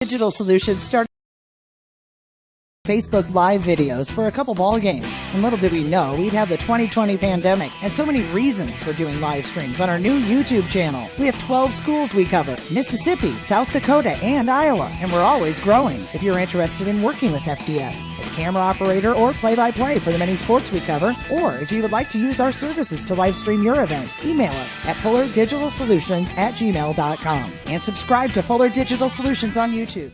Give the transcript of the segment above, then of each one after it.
Digital Solutions started Facebook Live videos for a couple ball games. And little did we know, we'd have the 2020 pandemic and so many reasons for doing live streams on our new YouTube channel. We have 12 schools we cover: Mississippi, South Dakota, and Iowa. And we're always growing. If you're interested in working with FDS as camera operator or play-by-play for the many sports we cover, or if you would like to use our services to live stream your event, email us at fullerdigitalsolutions@gmail.com. And subscribe to Fuller Digital Solutions on YouTube.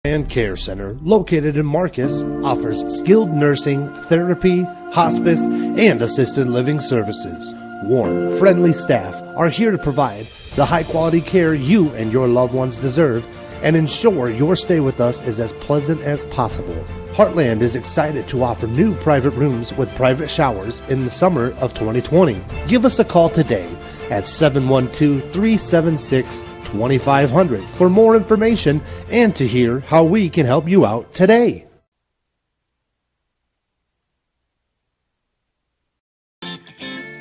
and Care Center, located in Marcus, offers skilled nursing, therapy, hospice, and assisted living services. Warm, friendly staff are here to provide the high-quality care you and your loved ones deserve and ensure your stay with us is as pleasant as possible. Heartland is excited to offer new private rooms with private showers in the summer of 2020. Give us a call today at 712-376-2500 for more information and to hear how we can help you out today.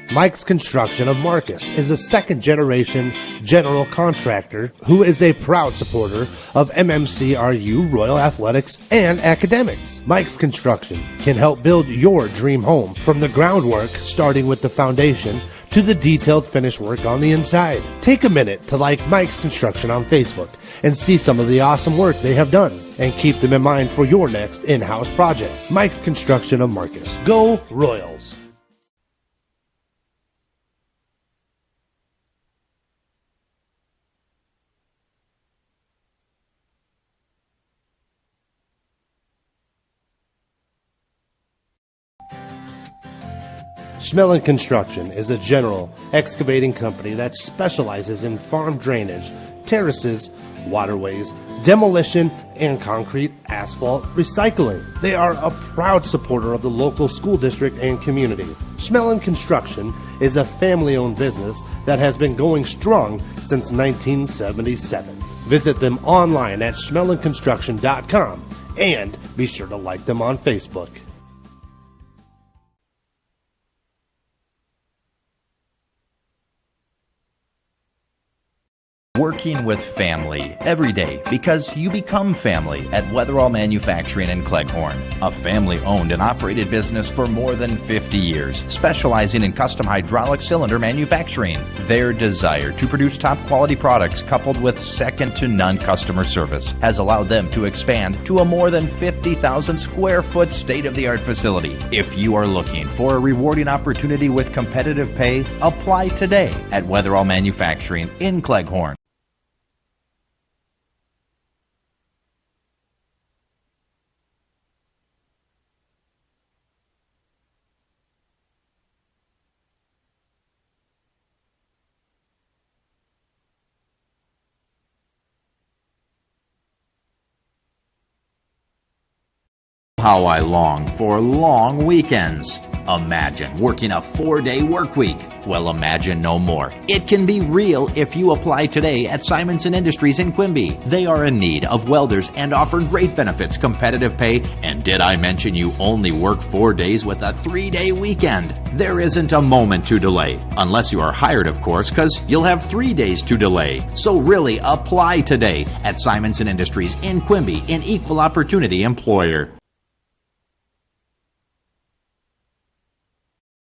Mike's Construction of Marcus is a second-generation general contractor who is a proud supporter of MMCRU, Royal Athletics, and academics. Mike's Construction can help build your dream home from the groundwork, starting with the foundation, to the detailed finish work on the inside. Take a minute to like Mike's Construction on Facebook and see some of the awesome work they have done, and keep them in mind for your next in-house project. Mike's Construction of Marcus. Go Royals! Schmelling Construction is a general excavating company that specializes in farm drainage, terraces, waterways, demolition, and concrete asphalt recycling. They are a proud supporter of the local school district and community. Schmelling Construction is a family-owned business that has been going strong since 1977. Visit them online at schmellingconstruction.com and be sure to like them on Facebook. Working with family every day because you become family at Weatherall Manufacturing in Cleghorn, a family-owned and operated business for more than 50 years, specializing in custom hydraulic cylinder manufacturing. Their desire to produce top-quality products coupled with second-to-none customer service has allowed them to expand to a more than 50,000 square foot state-of-the-art facility. If you are looking for a rewarding opportunity with competitive pay, apply today at Weatherall Manufacturing in Cleghorn. How I long for long weekends. Imagine working a 4-day work week. Well, imagine no more. It can be real if you apply today at Simonson Industries in Quimby. They are in need of welders and offer great benefits, competitive pay, and did I mention you only work 4 days with a 3-day weekend? There isn't a moment to delay. Unless you are hired, of course, because you'll have 3 days to delay. So really, apply today at Simonson Industries in Quimby, an equal opportunity employer.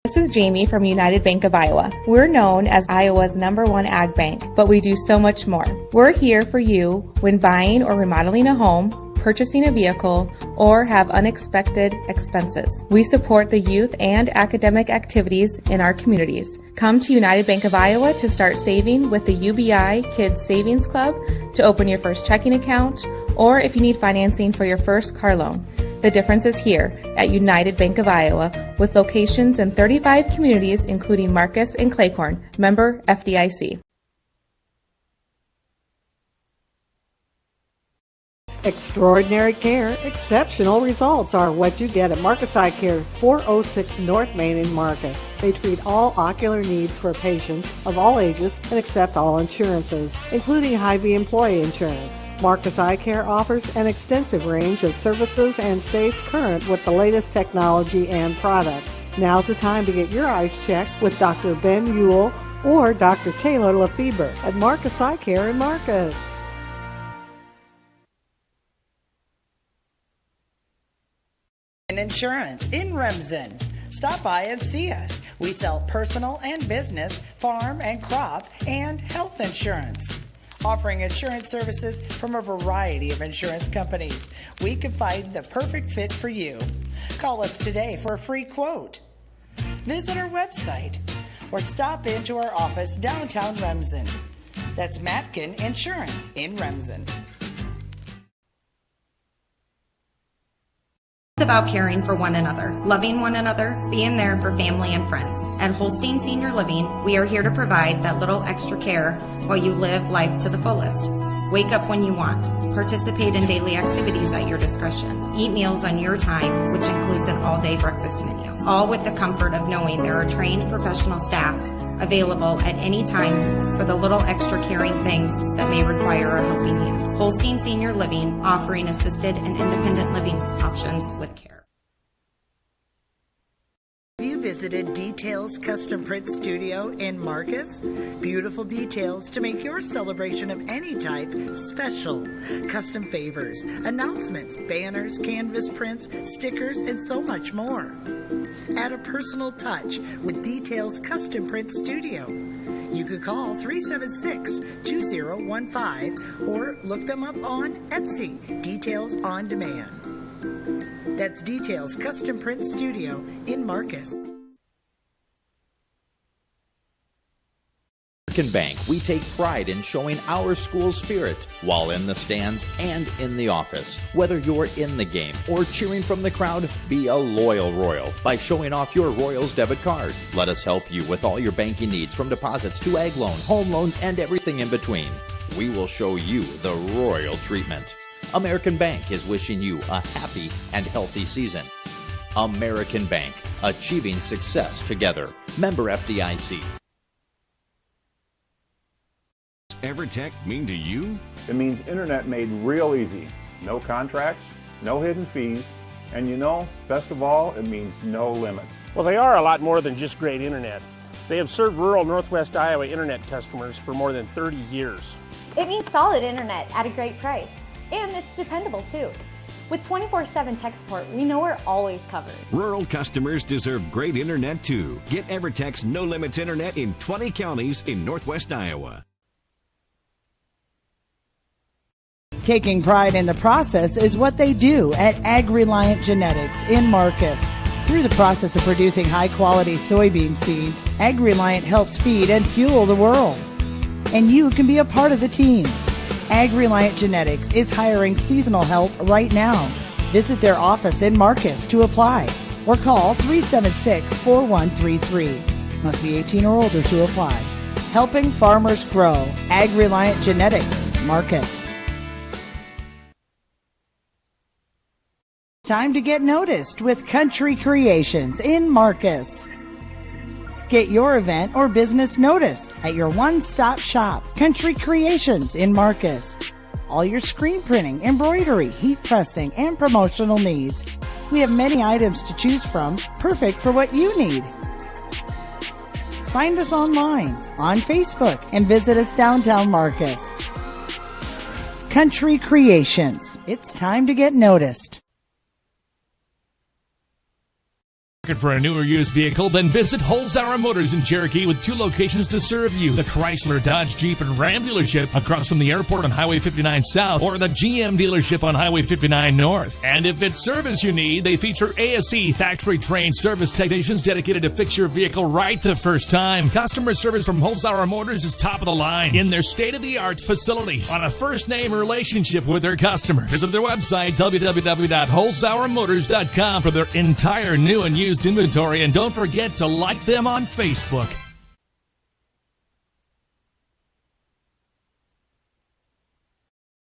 This is Jamie from United Bank of Iowa. We're known as Iowa's #1 ag bank, but we do so much more. We're here for you when buying or remodeling a home, purchasing a vehicle, or have unexpected expenses. We support the youth and academic activities in our communities. Come to United Bank of Iowa to start saving with the UBI Kids Savings Club, to open your first checking account, or if you need financing for your first car loan. The difference is here at United Bank of Iowa, with locations in 35 communities, including Marcus and Cleghorn. Member FDIC. Extraordinary care, exceptional results are what you get at Marcus Eye Care, 406 North Main in Marcus. They treat all ocular needs for patients of all ages and accept all insurances, including Hy-Vee employee insurance. Marcus Eye Care offers an extensive range of services and stays current with the latest technology and products. Now's the time to get your eyes checked with Dr. Ben Ewell or Dr. Taylor Lefebvre at Marcus Eye Care in Marcus. Insurance in Remsen. Stop by and see us. We sell personal and business, farm and crop, and health insurance. Offering insurance services from a variety of insurance companies, we can find the perfect fit for you. Call us today for a free quote. Visit our website or stop into our office downtown Remsen. That's Matkin Insurance in Remsen. It's about caring for one another, loving one another, being there for family and friends. At Holstein Senior Living, we are here to provide that little extra care while you live life to the fullest. Wake up when you want. Participate in daily activities at your discretion. Eat meals on your time, which includes an all-day breakfast menu. All with the comfort of knowing there are trained professional staff available at any time for the little extra caring things that may require a helping hand. Holstein Senior Living, offering assisted and independent living options with care. Have you visited Details Custom Print Studio in Marcus? Beautiful details to make your celebration of any type special. Custom favors, announcements, banners, canvas prints, stickers, and so much more. Add a personal touch with Details Custom Print Studio. You could call 376-2015 or look them up on Etsy, Details on Demand. That's Details Custom Print Studio in Marcus. American Bank, we take pride in showing our school spirit while in the stands and in the office. Whether you're in the game or cheering from the crowd, be a loyal Royal by showing off your Royals debit card. Let us help you with all your banking needs, from deposits to ag loan, home loans, and everything in between. We will show you the royal treatment. American Bank is wishing you a happy and healthy season. American Bank, achieving success together. Member FDIC. EverTech mean to you? It means internet made real easy. No contracts, no hidden fees, and best of all, it means no limits. Well, they are a lot more than just great internet. They have served rural Northwest Iowa internet customers for more than 30 years. It means solid internet at a great price. And it's dependable too. With 24/7 tech support, we know we're always covered. Rural customers deserve great internet too. Get EverTech's No Limits internet in 20 counties in Northwest Iowa. Taking pride in the process is what they do at Ag-Reliant Genetics in Marcus. Through the process of producing high-quality soybean seeds, Ag-Reliant helps feed and fuel the world. And you can be a part of the team. Ag-Reliant Genetics is hiring seasonal help right now. Visit their office in Marcus to apply or call 376-4133. Must be 18 or older to apply. Helping farmers grow. Ag-Reliant Genetics, Marcus. Time to get noticed with Country Creations in Marcus. Get your event or business noticed at your one-stop shop, Country Creations in Marcus. All your screen printing, embroidery, heat pressing, and promotional needs. We have many items to choose from, perfect for what you need. Find us online, on Facebook, and visit us downtown Marcus. Country Creations. It's time to get noticed. Looking for a new or used vehicle? Then visit Holzhauer Motors in Cherokee with 2 locations to serve you. The Chrysler, Dodge, Jeep, and Ram dealership across from the airport on Highway 59 South, or the GM dealership on Highway 59 North. And if it's service you need, they feature ASE factory-trained service technicians dedicated to fix your vehicle right the first time. Customer service from Holzhauer Motors is top of the line in their state-of-the-art facilities on a first-name relationship with their customers. Visit their website, www.holzhauermotors.com, for their entire new and used inventory, and don't forget to like them on Facebook.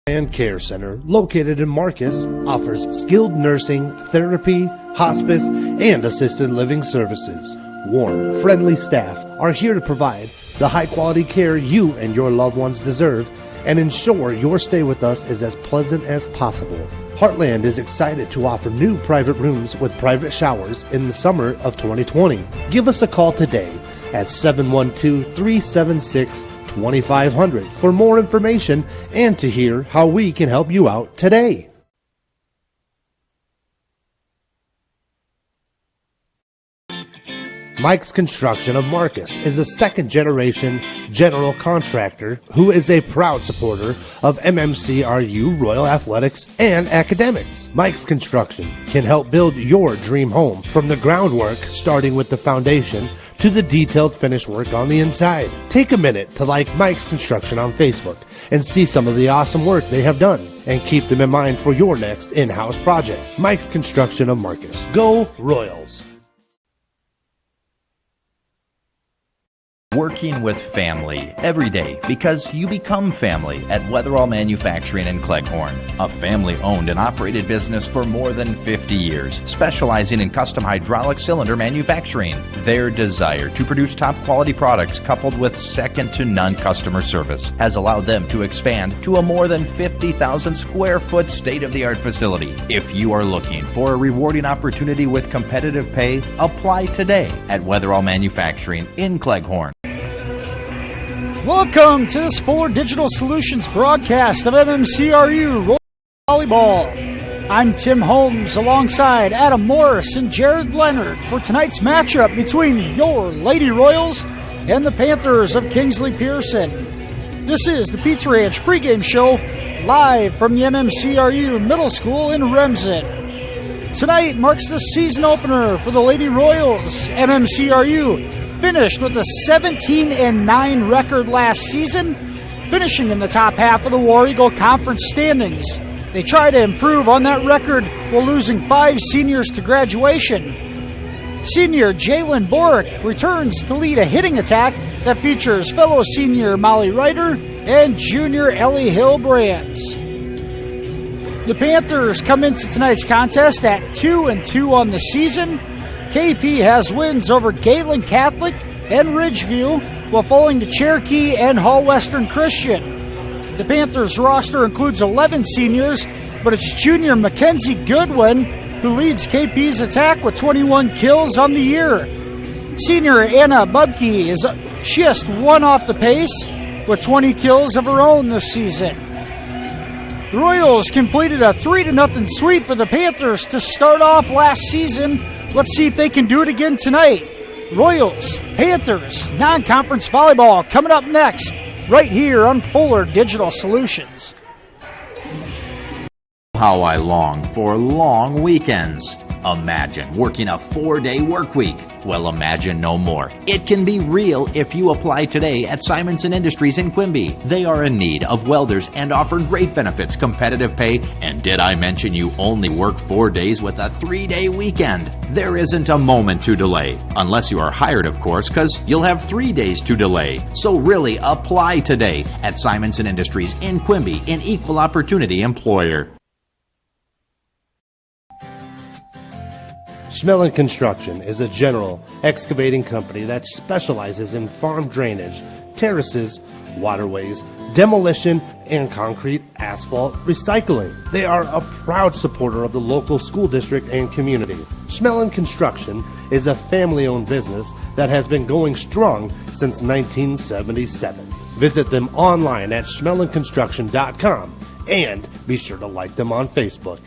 And Care Center, located in Marcus, offers skilled nursing, therapy, hospice, and assisted living services. Warm, friendly staff are here to provide the high-quality care you and your loved ones deserve and ensure your stay with us is as pleasant as possible. Heartland is excited to offer new private rooms with private showers in the summer of 2020. Give us a call today at 712-376-2500 for more information and to hear how we can help you out today. Mike's Construction of Marcus is a second-generation general contractor who is a proud supporter of MMCRU, Royal Athletics, and academics. Mike's Construction can help build your dream home from the groundwork, starting with the foundation, to the detailed finish work on the inside. Take a minute to like Mike's Construction on Facebook and see some of the awesome work they have done, and keep them in mind for your next in-house project. Mike's Construction of Marcus. Go Royals! Working with family every day, because you become family at Weatherall Manufacturing in Cleghorn, a family-owned and operated business for more than 50 years, specializing in custom hydraulic cylinder manufacturing. Their desire to produce top-quality products coupled with second-to-none customer service has allowed them to expand to a more than 50,000 square foot state-of-the-art facility. If you are looking for a rewarding opportunity with competitive pay, apply today at Weatherall Manufacturing in Cleghorn. Welcome to this Fuller Digital Solutions broadcast of MMCRU Volleyball. I'm Tim Holmes alongside Adam Morris and Jared Leonard for tonight's matchup between your Lady Royals and the Panthers of Kingsley-Pierson. This is the Pizza Ranch pregame show live from the MMCRU Middle School in Remsen. Tonight marks the season opener for the Lady Royals. MMCRU finished with a 17-9 record last season, finishing in the top half of the War Eagle Conference standings. They try to improve on that record while losing 5 seniors to graduation. Senior Jalen Borick returns to lead a hitting attack that features fellow senior Molly Ryder and junior Ellie Hillbrands. The Panthers come into tonight's contest at 2-2 on the season. KP has wins over Galen Catholic and Ridgeview, while falling to Cherokee and Hall Western Christian. The Panthers roster includes 11 seniors, but it's junior Mackenzie Goodwin who leads KP's attack with 21 kills on the year. Senior Anna Bubke is just one off the pace with 20 kills of her own this season. The Royals completed a 3-0 sweep for the Panthers to start off last season. Let's see if they can do it again tonight. Royals, Panthers, non-conference volleyball coming up next, right here on Fuller Digital Solutions. How I long for long weekends. Imagine working a 4-day work week. Well, imagine no more. It can be real if you apply today at Simonson Industries in Quimby. They are in need of welders and offer great benefits, competitive pay, and did I mention you only work 4 days with a 3-day weekend? There isn't a moment to delay. Unless you are hired, of course, because you'll have 3 days to delay. So really apply today at Simonson Industries in Quimby, an equal opportunity employer. Schmelling Construction is a general excavating company that specializes in farm drainage, terraces, waterways, demolition, and concrete asphalt recycling. They are a proud supporter of the local school district and community. Schmelling Construction is a family-owned business that has been going strong since 1977. Visit them online at schmellingconstruction.com and be sure to like them on Facebook.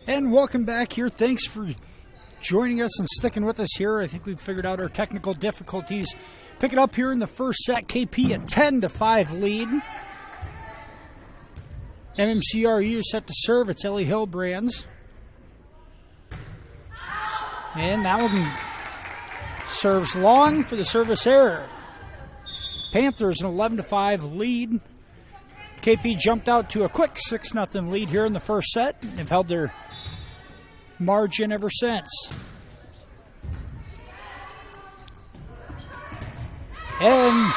And welcome back here. Thanks for joining us and sticking with us here. I think we've figured out our technical difficulties. Pick it up here in the first set. KP a 10-5 lead. MMCRU set to serve. It's Ellie Hillbrands. And that one serves long for the service error. Panthers an 11-5 lead. KP jumped out to a quick 6-0 lead here in the first set. They've held their margin ever since. And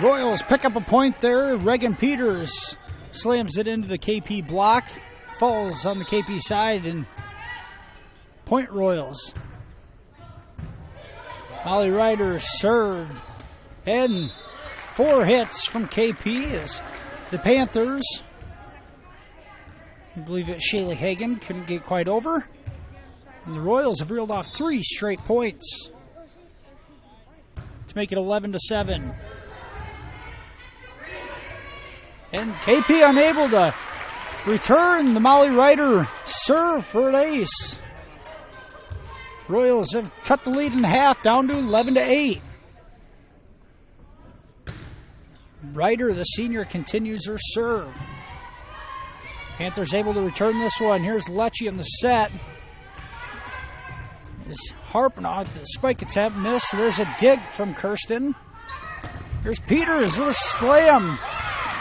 Royals pick up a point there. Reagan Peters slams it into the KP block. Falls on the KP side, and point Royals. Molly Ryder served. And 4 hits from KP as the Panthers, I believe it's Shaylee Hagan, couldn't get quite over. And the Royals have reeled off 3 straight points to make it 11-7. And KP unable to return the Molly Ryder serve for an ace. Royals have cut the lead in half down to 11-8. Ryder, the senior, continues her serve. Panthers able to return this one. Here's Lecce on the set. Is harping on the spike attempt, miss. There's a dig from Kirsten. Here's Peters with a slam.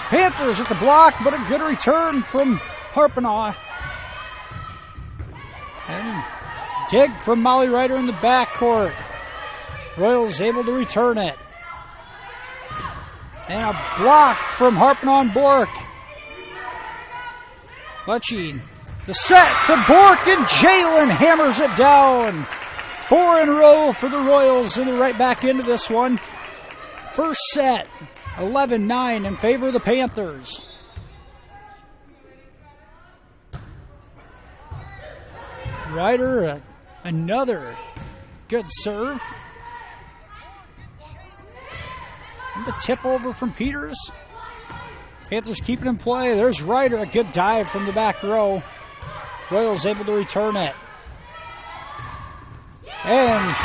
Panthers at the block, but a good return from Harpenaugh. And dig from Molly Ryder in the backcourt. Royals able to return it. And a block from Harpenaugh and Bork. Lecce, the set to Bork, and Jalen hammers it down. 4 in a row for the Royals, and they're right back into this one. First set, 11-9 in favor of the Panthers. Ryder, another good serve. And the tip over from Peters. Panthers keep it in play. There's Ryder, a good dive from the back row. Royals able to return it. And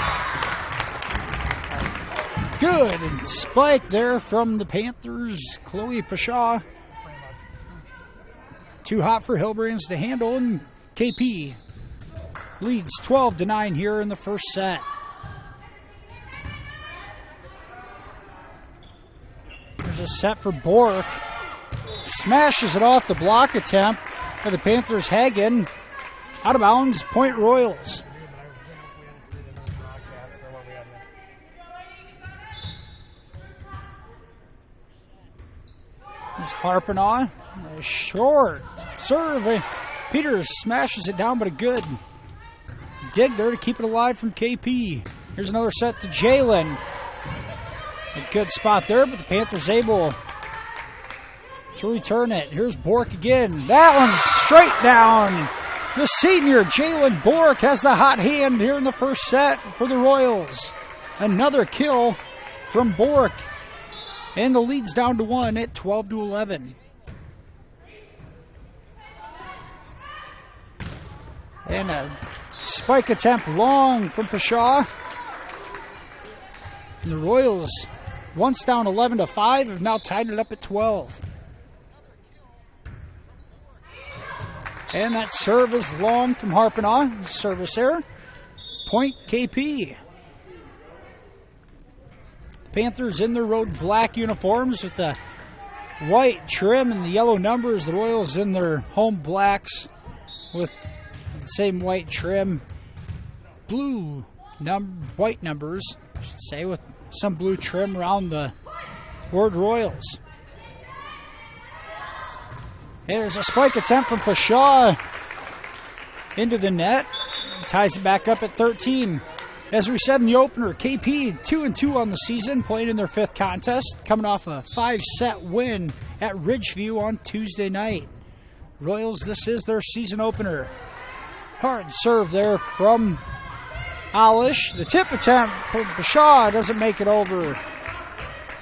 good spike there from the Panthers. Chloe Pashaw. Too hot for Hillbrands to handle, and KP leads 12-9 here in the first set. There's a set for Bork. Smashes it off the block attempt for the Panthers. Hagen out of bounds, point Royals. It's Harpenaugh. A short serve. Peters smashes it down, but a good dig there to keep it alive from KP. Here's another set to Jalen. A good spot there, but the Panthers able to return it. Here's Bork again. That one's straight down. The senior, Jalen Bork, has the hot hand here in the first set for the Royals. Another kill from Bork. And the lead's down to 1 at 12-11. And a spike attempt long from Pashaw. And the Royals, once down 11-5, have now tied it up at 12. And that serve is long from Harpenaugh. Service error. Point KP. Panthers in their road black uniforms with the white trim and the yellow numbers. The Royals in their home blacks with the same white trim. Blue white numbers, I should say, with some blue trim around the word Royals. There's a spike attempt from Pashaw into the net. Ties it back up at 13. As we said in the opener, KP 2-2 on the season, playing in their 5th contest, coming off a 5-set win at Ridgeview on Tuesday night. Royals, this is their season opener. Hard serve there from Alish. The tip attempt from Pashaw doesn't make it over.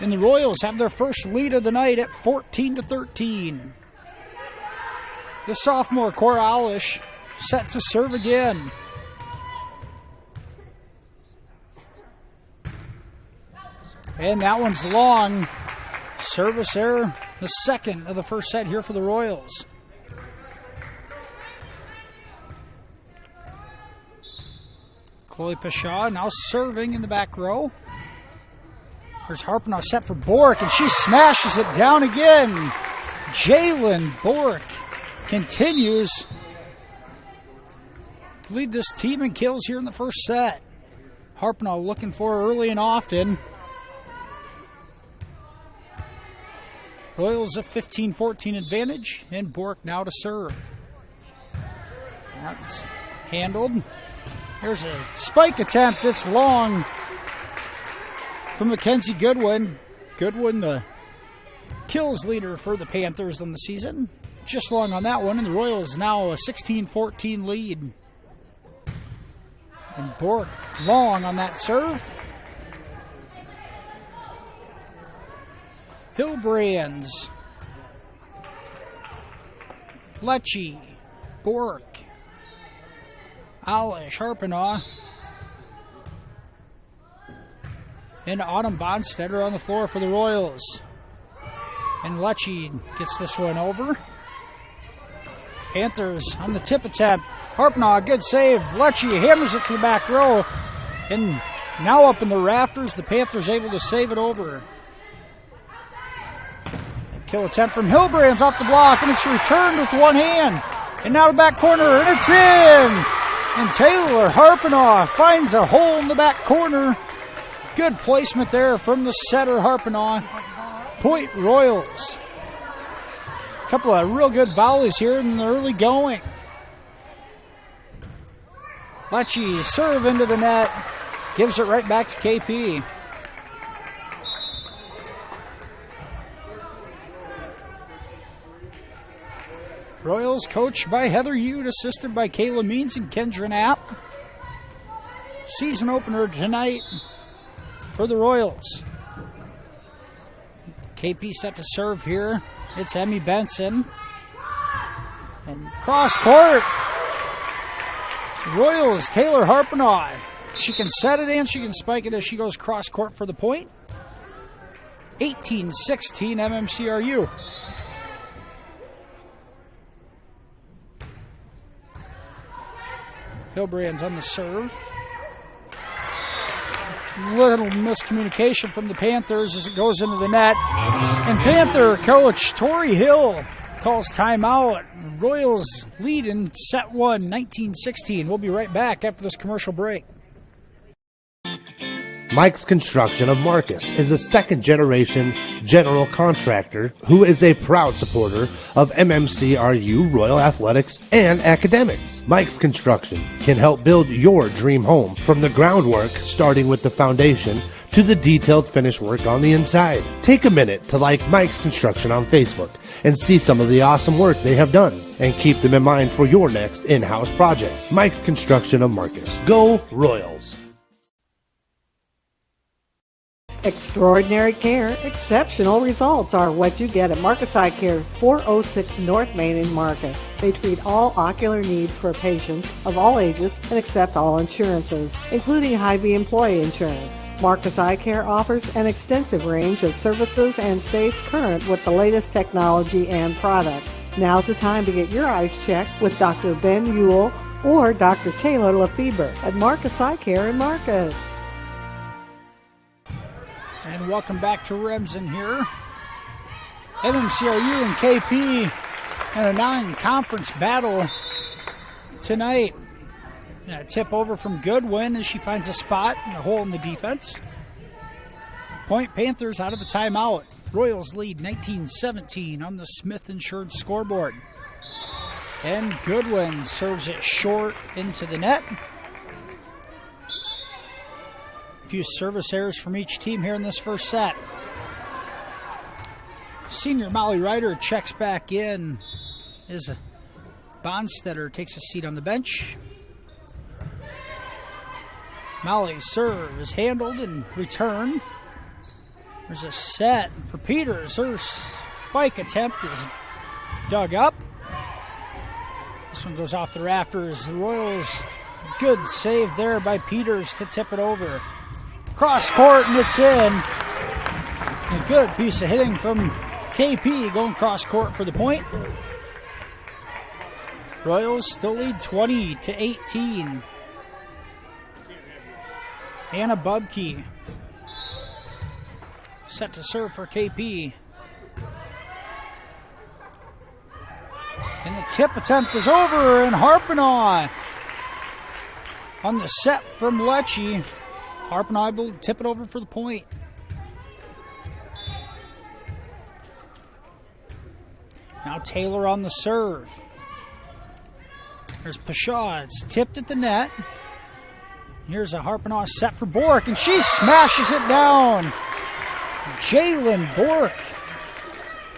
And the Royals have their first lead of the night at 14-13. The sophomore Cora Alish set to serve again. And that one's long. Service error, the second of the first set here for the Royals. Chloe Pashaw now serving in the back row. There's Harpenow set for Bork, and she smashes it down again. Jalen Bork continues to lead this team in kills here in the first set. Harpenow looking for her early and often. Royals a 15-14 advantage, and Bork now to serve. That's handled. There's a spike attempt that's long from Mackenzie Goodwin. Goodwin, the kills leader for the Panthers on the season. Just long on that one, and the Royals now a 16-14 lead. And Bork long on that serve. Hillbrands, Lecce, Bork, Alish, Harpenow, and Autumn Bonstetter on the floor for the Royals. And Lecce gets this one over. Panthers on the tip attempt. Harpenow, good save. Lecce hammers it to the back row. And now up in the rafters, the Panthers able to save it over. Kill attempt from Hillbrands off the block, and it's returned with one hand. And now the back corner, and it's in! And Taylor Harpenow finds a hole in the back corner. Good placement there from the setter, Harpenow. Point Royals. A couple of real good volleys here in the early going. Lecce serve into the net. Gives it right back to KP. Royals coached by Heather Ute, assisted by Kayla Means and Kendra Knapp. Season opener tonight for the Royals. KP set to serve here. It's Emmy Benson. And cross court. Royals, Taylor Harpenow. She can set it and she can spike it as she goes cross court for the point. 18-16 MMCRU. Hillbrands on the serve. Little miscommunication from the Panthers as it goes into the net. And Panther coach Tori Hill calls timeout. Royals lead in set one, 19-16. We'll be right back after this commercial break. Mike's Construction of Marcus is a second-generation general contractor who is a proud supporter of MMCRU, Royal Athletics, and academics. Mike's Construction can help build your dream home from the groundwork, starting with the foundation, to the detailed finish work on the inside. Take a minute to like Mike's Construction on Facebook and see some of the awesome work they have done, and keep them in mind for your next in-house project. Mike's Construction of Marcus. Go Royals! Extraordinary care, exceptional results are what you get at Marcus Eye Care, 406 North Main in Marcus. They treat all ocular needs for patients of all ages and accept all insurances, including Hy-Vee employee insurance. Marcus Eye Care offers an extensive range of services and stays current with the latest technology and products. Now's the time to get your eyes checked with Dr. Ben Ewell or Dr. Taylor Lefebvre at Marcus Eye Care in Marcus. And welcome back to Remsen here. MMCRU and KP in a non-conference battle tonight. A tip over from Goodwin as she finds a spot, a hole in the defense. Point Panthers out of the timeout. Royals lead 19-17 on the Smith Insured scoreboard. And Goodwin serves it short into the net. A few service errors from each team here in this first set. Senior Molly Ryder checks back in as Bonstetter takes a seat on the bench. Molly's serve is handled and returned. There's a set for Peters. Her spike attempt is dug up. one goes off the rafters. The Royals, good save there by Peters to tip it over. Cross court, and it's in. A good piece of hitting from KP going cross court for the point. Royals still lead 20-18. Anna Bubke set to serve for KP. And the tip attempt is over, and Harpinaugh on the set from Lecce. Harpinaugh able to tip it over for the point. Now Taylor on the serve. There's Pashaw. It's tipped at the net. Here's a Harpinaugh set for Bork, and she smashes it down. Jalen Bork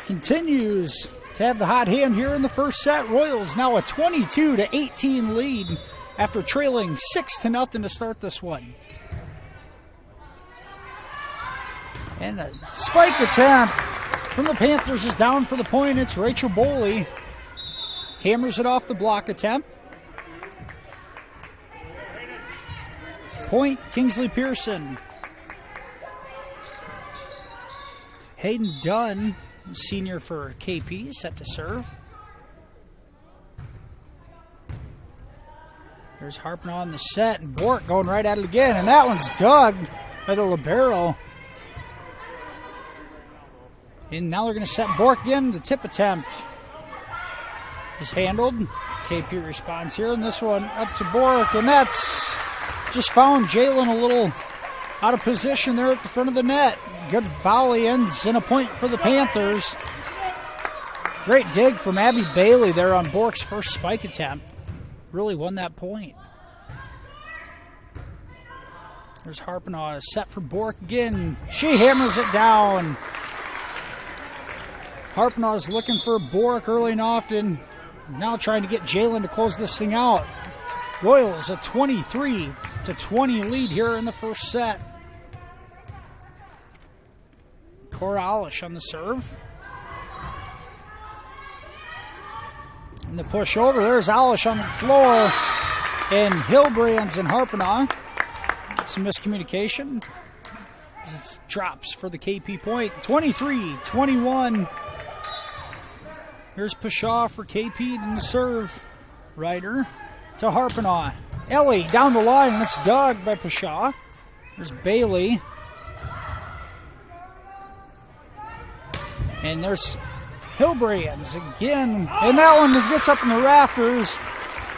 continues to have the hot hand here in the first set. Royals now a 22-18 lead after trailing 6-0 to start this one. And a spike attempt from the Panthers is down for the point. It's Rachel Boley. Hammers it off the block attempt. Point, Kingsley-Pierson. Hayden Dunn, senior for KP, set to serve. There's Harpinaugh on the set, and Bork going right at it again, and that one's dug by the libero. And now they're going to set Bork again. The tip attempt is handled. KP responds here, and this one up to Bork, and that's just found Jalen a little out of position there at the front of the net. Good volley ends in a point for the Panthers. Great dig from Abby Bailey there on Bork's first spike attempt. Really won that point. There's Harpinaugh set for Bork again. She hammers it down. Harpinaugh's looking for Bork early and often. Now trying to get Jalen to close this thing out. Royals a 23-20 lead here in the first set. Cora Alish on the serve. And the push over. There's Alish on the floor. And Hilbrands and Harpinaugh. Some miscommunication. It drops for the KP point. 23-21. Here's Pashaw for KP in the serve. Ryder to Harpinaugh. Ellie down the line, and it's dug by Pashaw. There's Bailey. And there's Hilbrands again. And that one gets up in the rafters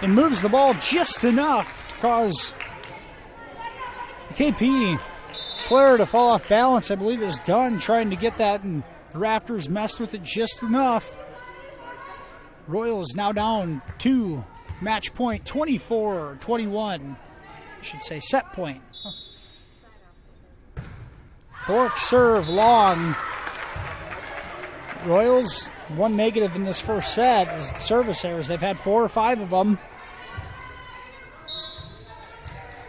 and moves the ball just enough to cause the KP player to fall off balance. I believe it was Dunn trying to get that, and the rafters messed with it just enough. Royals now down 2. Match point 24-21. I should say set point. Bork serve long. Royals, one negative in this first set is the service errors. They've had 4 or 5 of them.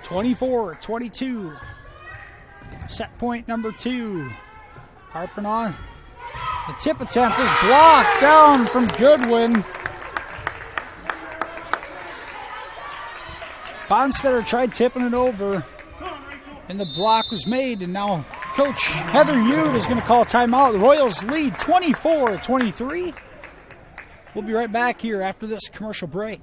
24-22. Set point number 2. Harpinaugh. The tip attempt is blocked down from Goodwin. Bonstetter tried tipping it over, and the block was made, and now Coach Heather Ude is going to call a timeout. The Royals lead 24-23. We'll be right back here after this commercial break.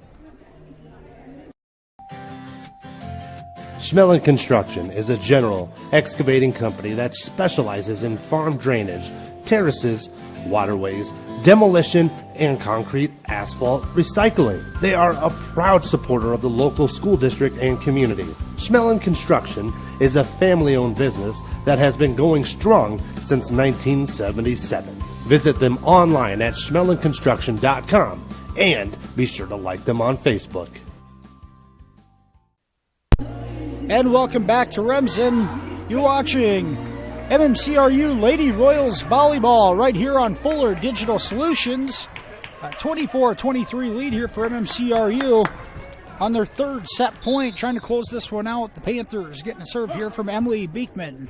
Schmelling Construction is a general excavating company that specializes in farm drainage, terraces, waterways, demolition, and concrete asphalt recycling. They are a proud supporter of the local school district and community. Schmelling Construction is a family-owned business that has been going strong since 1977. Visit them online at schmellingconstruction.com and be sure to like them on Facebook. And welcome back to Remsen. You're watching MMCRU Lady Royals Volleyball right here on Fuller Digital Solutions. 24-23 lead here for MMCRU on their third set point. Trying to close this one out. The Panthers getting a serve here from Emily Beekman.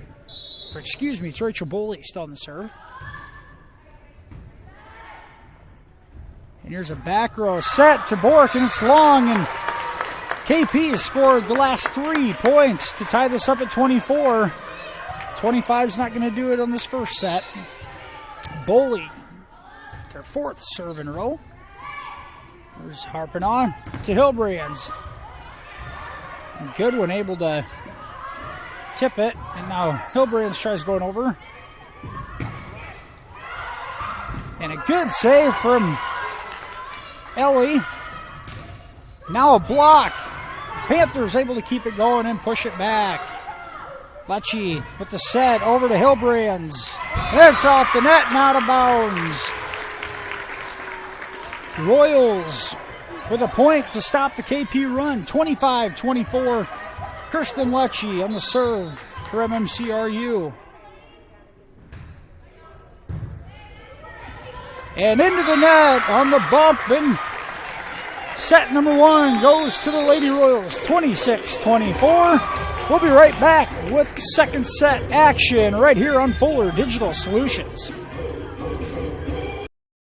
Or excuse me, it's Rachel Boley still on the serve. And here's a back row set to Bork, and it's long, and KP has scored the last 3 points to tie this up at 24. 25's not going to do it on this first set. Boley, their 4th serve in a row. There's harping on to Hilbrands. Goodwin able to tip it, and now Hilbrands tries going over. And a good save from Ellie. Now a block. Panthers able to keep it going and push it back. Lecce with the set over to Hilbrands. It's off the net and out of bounds. Royals with a point to stop the KP run. 25-24. Kirsten Lecce on the serve for MMCRU. And into the net on the bump, and set number 1 goes to the Lady Royals, 26-24. We'll be right back with second set action right here on Fuller Digital Solutions.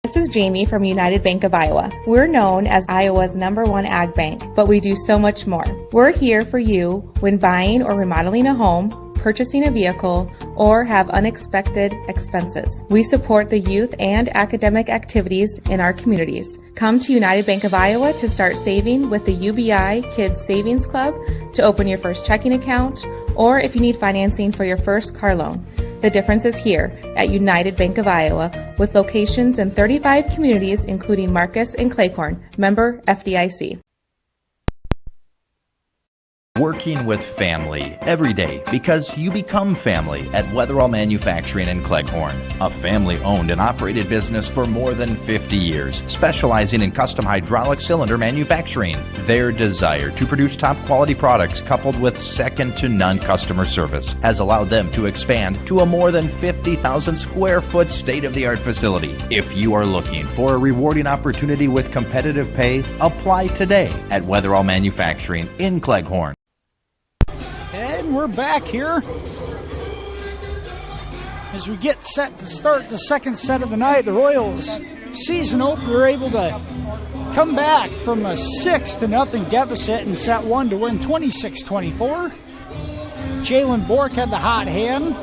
This is Jamie from United Bank of Iowa. We're known as Iowa's #1 ag bank, but we do so much more. We're here for you when buying or remodeling a home, purchasing a vehicle, or have unexpected expenses. We support the youth and academic activities in our communities. Come to United Bank of Iowa to start saving with the UBI Kids Savings Club, to open your first checking account, or if you need financing for your first car loan. The difference is here at United Bank of Iowa, with locations in 35 communities, including Marcus and Claycorn. Member FDIC. Working with family every day, because you become family at Weatherall Manufacturing in Cleghorn, a family-owned and operated business for more than 50 years, specializing in custom hydraulic cylinder manufacturing. Their desire to produce top-quality products, coupled with second-to-none customer service, has allowed them to expand to a more than 50,000 square foot state-of-the-art facility. If you are looking for a rewarding opportunity with competitive pay, apply today at Weatherall Manufacturing in Cleghorn. And we're back here as we get set to start the second set of the night. The Royals, season opener, able to come back from a 6-0 deficit in set 1 to win 26-24. Jalen Bork had the hot hand.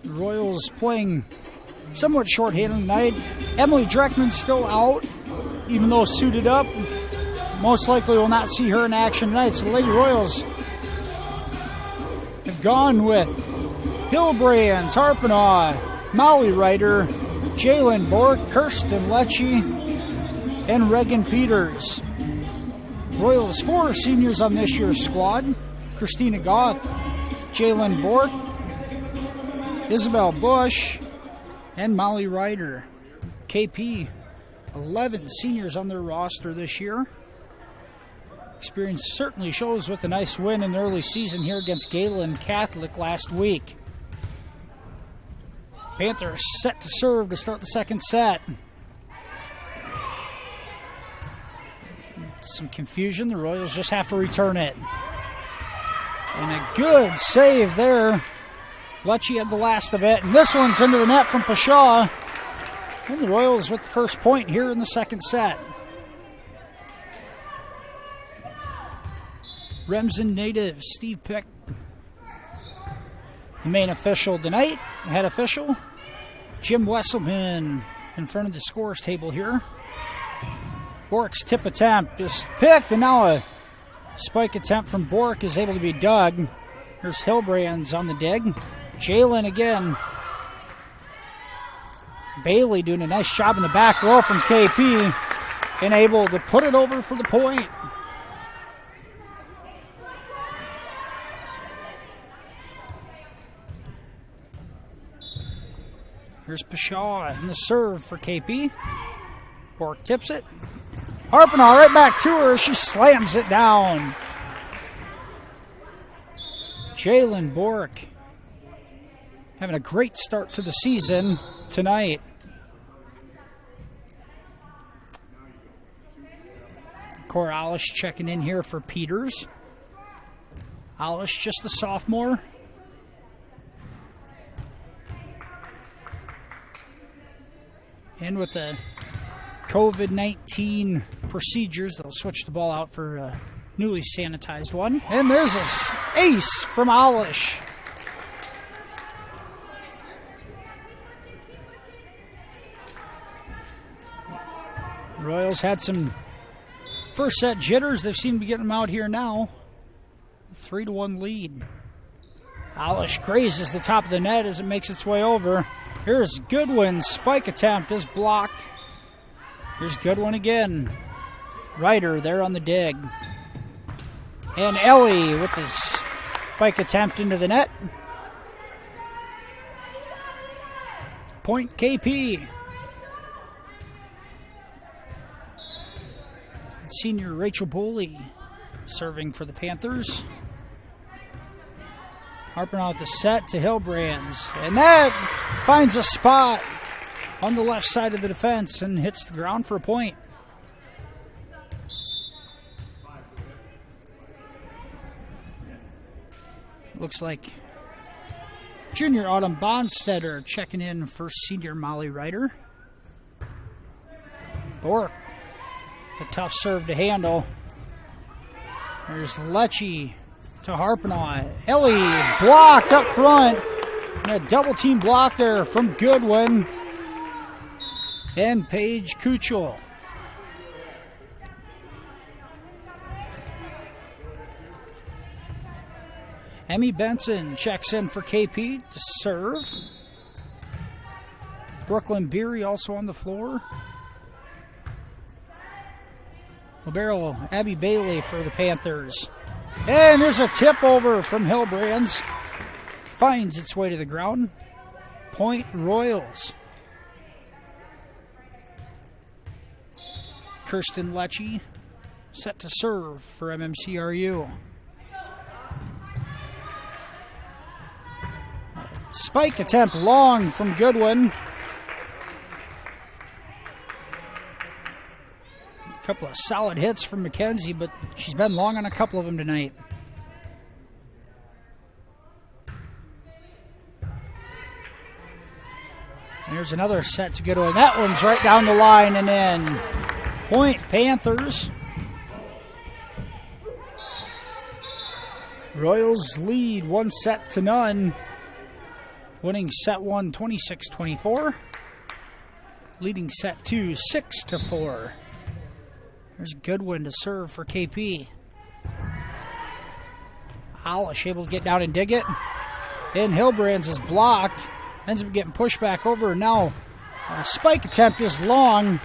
The Royals playing somewhat shorthanded tonight. Emily Dreckman's still out, even though suited up. Most likely will not see her in action tonight. So the Lady Royals have gone with Hilbrands, Harpenaugh, Molly Ryder, Jalen Bork, Kirsten Lecce, and Reagan Peters. Royals 4 seniors on this year's squad: Christina Goff, Jalen Bork, Isabel Bush, and Molly Ryder. KP, 11 seniors on their roster this year. Experience certainly shows with a nice win in the early season here against Galen Catholic last week. Panthers set to serve to start the second set. Some confusion. The Royals just have to return it. And a good save there. Lecce had the last of it. And this one's into the net from Pashaw. And the Royals with the first point here in the second set. Remsen native Steve Pick, the main official tonight. Head official Jim Wesselman in front of the scores table here. Bork's tip attempt is picked, and now a spike attempt from Bork is able to be dug. Here's Hilbrands on the dig. Jalen again. Bailey doing a nice job in the back row from KP and able to put it over for the point. Here's Pashaw in the serve for KP. Bork tips it. Harpenaugh right back to her. She slams it down. Jalen Bork having a great start to the season tonight. Cora Alish checking in here for Peters. Alish just a sophomore. And with the COVID-19 procedures, they'll switch the ball out for a newly sanitized one. And there's an ace from Alish. Royals had some first set jitters. They seem to be getting them out here now. 3-1 lead. Alish grazes the top of the net as it makes its way over. Here's Goodwin's spike attempt is blocked. Here's Goodwin again. Ryder there on the dig. And Ellie with the spike attempt into the net. Point KP. Senior Rachel Boley serving for the Panthers. Harping out the set to Hillbrands. And that finds a spot on the left side of the defense and hits the ground for a point. Looks like junior Autumn Bonstetter checking in for senior Molly Ryder. Bork, a tough serve to handle. There's Lecce to Harpanaugh. Ellie is blocked up front. And a double team block there from Goodwin and Paige Kuchel. Emmy Benson checks in for KP to serve. Brooklyn Beery also on the floor. Libero Abby Bailey for the Panthers. And there's a tip over from Hillbrands. Finds its way to the ground. Point Royals. Kirsten Lecce set to serve for MMCRU. Spike attempt long from Goodwin. A couple of solid hits from McKenzie, but she's been long on a couple of them tonight. And there's another set to Goodwin. That one's right down the line and in. Point Panthers. Royals lead 1-0. Winning set 1 26-24. Leading set 2 6-4. There's Goodwin to serve for KP. Alish able to get down and dig it. And Hillbrands is blocked. Ends up getting pushed back over. Now a spike attempt is long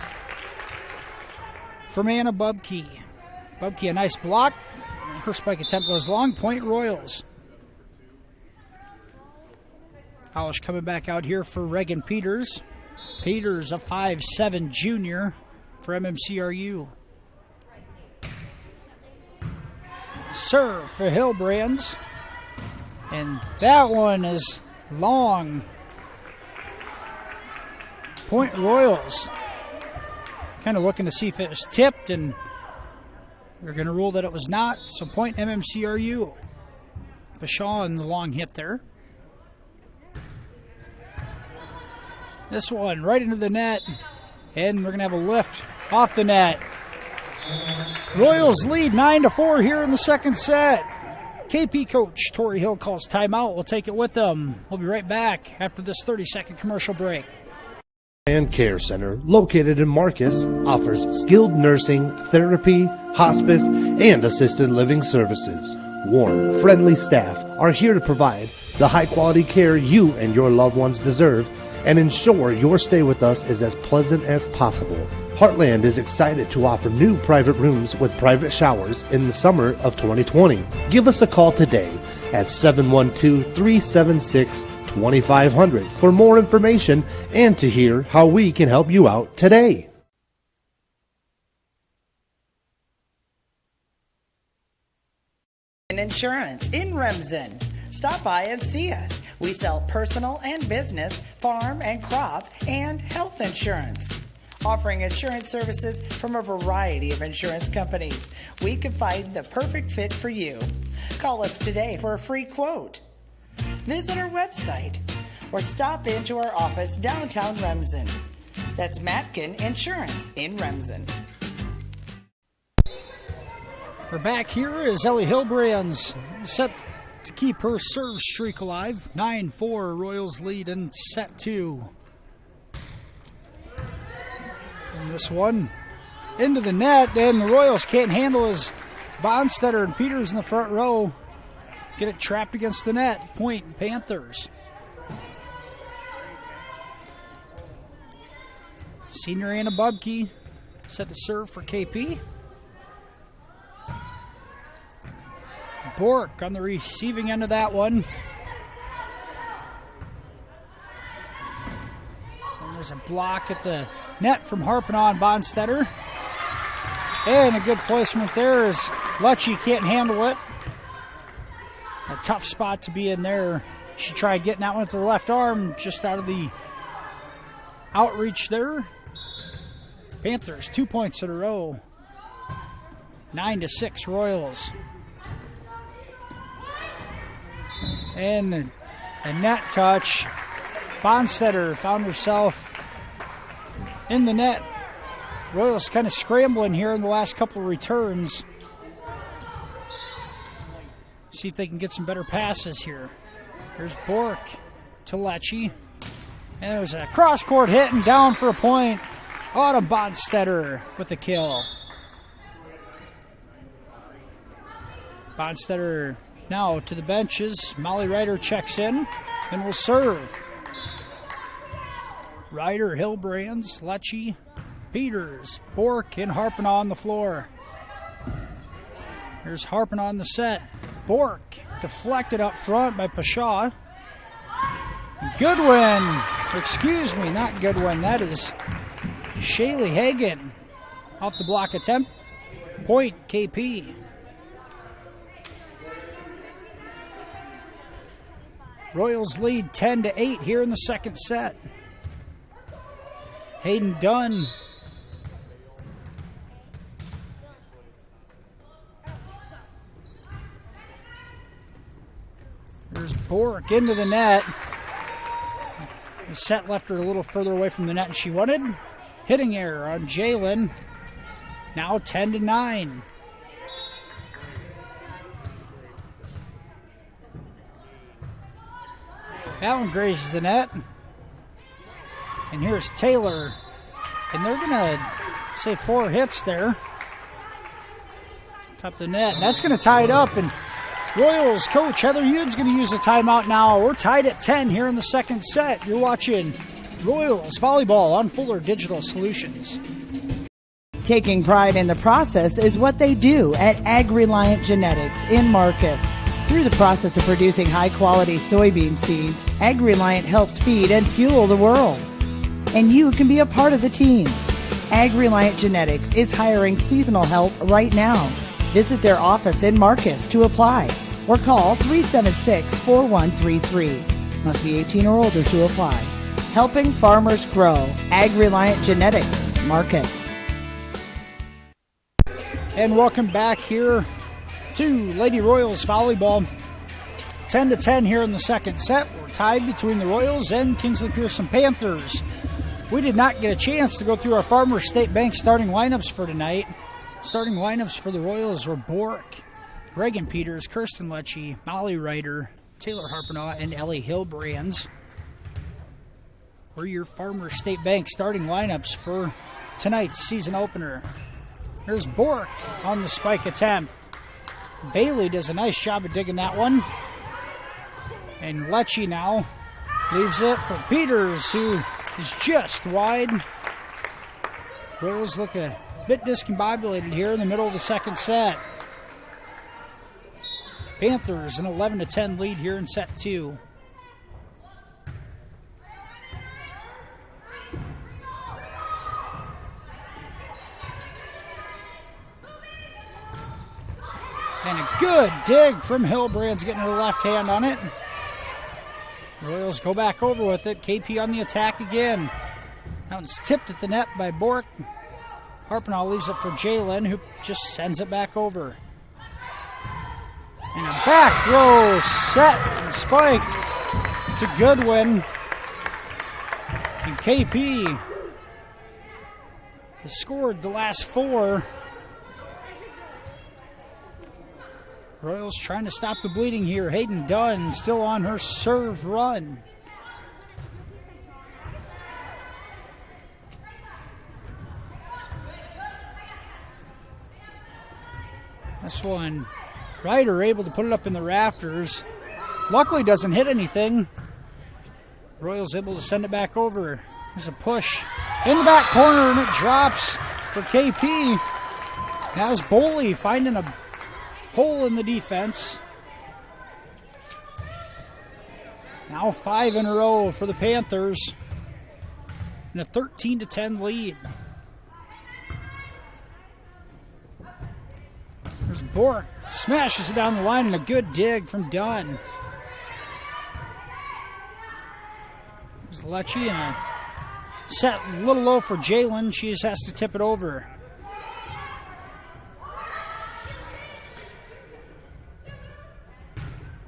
from Anna Bubke. Bubke a nice block. Her spike attempt goes long. Point Royals. Alish coming back out here for Reagan Peters. Peters, a 5'7" junior for MMCRU. Serve for Hillbrands. And that one is long. Point Royals. Kind of looking to see if it was tipped, and they're going to rule that it was not. So point MMCRU. Bashaw the long hit there. This one right into the net, and we're going to have a lift off the net. Royals lead 9-4 here in the second set. KP coach Tori Hill calls timeout. We'll take it with them. We'll be right back after this 30-second commercial break. And Care Center, located in Marcus, offers skilled nursing, therapy, hospice, and assisted living services. Warm, friendly staff are here to provide the high-quality care you and your loved ones deserve and ensure your stay with us is as pleasant as possible. Heartland is excited to offer new private rooms with private showers in the summer of 2020. Give us a call today at 712-376-2500 for more information and to hear how we can help you out today. Insurance in Remsen. Stop by and see us. We sell personal and business, farm and crop, and health insurance. Offering insurance services from a variety of insurance companies, we can find the perfect fit for you. Call us today for a free quote. Visit our website or stop into our office downtown Remsen. That's Matkin Insurance in Remsen. We're back here as Ellie Hilbrand's set to keep her serve streak alive. 9-4, Royals lead in set 2. And this one into the net, and the Royals can't handle as Bonstetter and Peters in the front row get it trapped against the net. Point Panthers. Senior Anna Bubke set to serve for KP. Bork on the receiving end of that one. And there's a block at the net from Harpinaugh and Bonstetter. And a good placement there as Lecce can't handle it. A tough spot to be in there. She tried getting that one with her left arm, just out of the outreach there. Panthers 2 points in a row. 9-6 Royals. And a net touch. Bonstetter found herself in the net. Royals kind of scrambling here in the last couple of returns. See if they can get some better passes here. There's Bork to Lecce. And there's a cross-court hit and down for a point. Autumn Bonstetter with the kill. Bonstetter now to the benches. Molly Ryder checks in and will serve. Ryder, Hilbrands, Lecce, Peters, Bork, and Harpinaugh on the floor. There's Harpinaugh on the set. Bork deflected up front by Pashaw. Goodwin, excuse me, not Goodwin, that is Shaylee Hagan off the block attempt. Point KP. Royals lead 10-8 here in the second set. Hayden Dunn. There's Bork into the net. The set left her a little further away from the net than she wanted. Hitting error on Jalen. Now 10-9. That one grazes the net. And here's Taylor. And they're going to say 4 hits there. Top the net. And that's going to tie it up. And Royals coach Heather Hude's going to use a timeout now. We're tied at 10 here in the second set. You're watching Royals Volleyball on Fuller Digital Solutions. Taking pride in the process is what they do at Ag-Reliant Genetics in Marcus. Through the process of producing high-quality soybean seeds, Ag-Reliant helps feed and fuel the world. And you can be a part of the team. Ag-Reliant Genetics is hiring seasonal help right now. Visit their office in Marcus to apply or call 376-4133. Must be 18 or older to apply. Helping farmers grow. Ag-Reliant Genetics, Marcus. And welcome back here to Lady Royals Volleyball. 10-10 here in the second set. We're tied between the Royals and Kingsley-Pierson Panthers. We did not get a chance to go through our Farmers State Bank starting lineups for tonight. Starting lineups for the Royals were Bork, Reagan Peters, Kirsten Lecce, Molly Ryder, Taylor Harpinaugh, and Ellie Hilbrands. Were your Farmers State Bank starting lineups for tonight's season opener. There's Bork on the spike attempt. Bailey does a nice job of digging that one. And Lecce now leaves it for Peters, who is just wide. Royals look a bit discombobulated here in the middle of the second set. Panthers an 11-10 lead here in set 2. And a good dig from Hilbrands, getting her left hand on it. Royals go back over with it. KP on the attack again. That one's tipped at the net by Bork. Harpinaugh leaves it for Jalen, who just sends it back over. And a back row set and spike to Goodwin. And KP has scored the last 4. Royals trying to stop the bleeding here. Hayden Dunn still on her serve run. This one, Ryder able to put it up in the rafters. Luckily doesn't hit anything. Royals able to send it back over. There's a push in the back corner and it drops for KP. Now is Boley finding a hole in the defense. Now 5 in a row for the Panthers. And a 13-10 lead. There's Bork. Smashes it down the line and a good dig from Dunn. There's Lecce and a set a little low for Jalen. She just has to tip it over.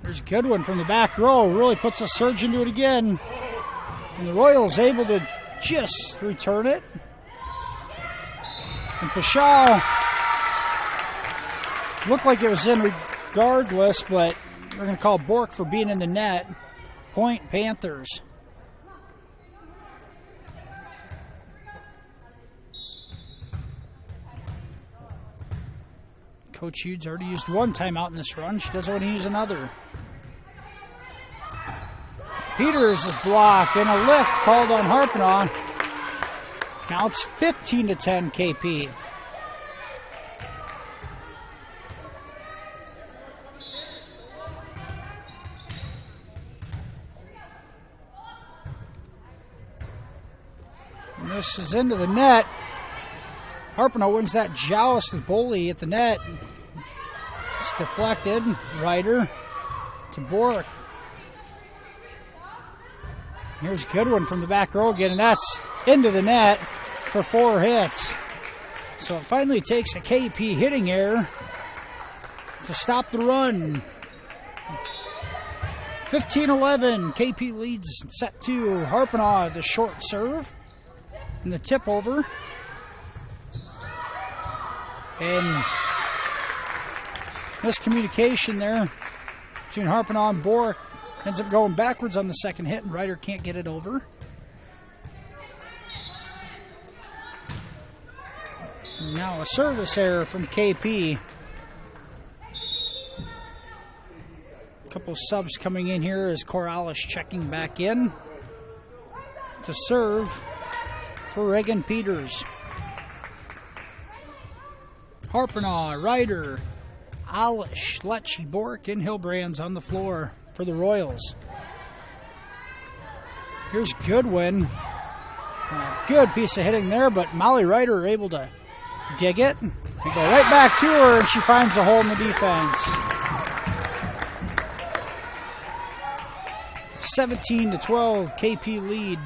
There's a good one from the back row. Really puts a surge into it again. And the Royals able to just return it. And Pashal looked like it was in regardless, but we're going to call Bork for being in the net. Point Panthers. Coach Hude's already used 1 timeout in this run. She doesn't want to use another. Peters is blocked and a lift called on Harpanaugh. Now it's 15-10 KP. And this is into the net. Harpanaugh wins that joust with Boley at the net. It's deflected. Ryder to Bork. Here's a good one from the back row again, and that's into the net for 4 hits. So it finally takes a KP hitting error to stop the run. 15-11, KP leads set 2. Harpanaugh, the short serve, and the tip over. And miscommunication there between Harpanaugh and Bork. Ends up going backwards on the second hit, and Ryder can't get it over. And now a service error from KP. A couple subs coming in here as Corrales checking back in to serve for Reagan Peters. Harpanaugh, Ryder, Alish, Lecce, Bork, and Hilbrand's on the floor for the Royals. Here's Goodwin. A good piece of hitting there, but Molly Ryder able to dig it. We go right back to her, and she finds a hole in the defense. 17-12, KP lead.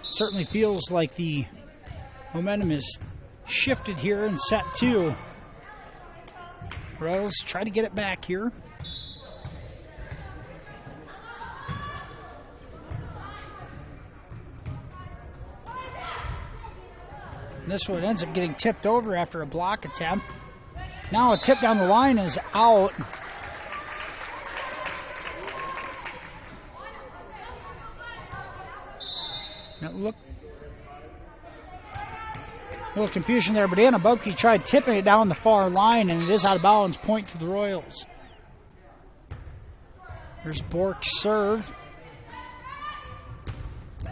Certainly feels like the momentum is shifted here in set 2. Royals try to get it back here. This one ends up getting tipped over after a block attempt. Now a tip down the line is out. Now look. A little confusion there, but Anna Boki tried tipping it down the far line, and it is out of bounds. Point to the Royals. There's Bork's serve.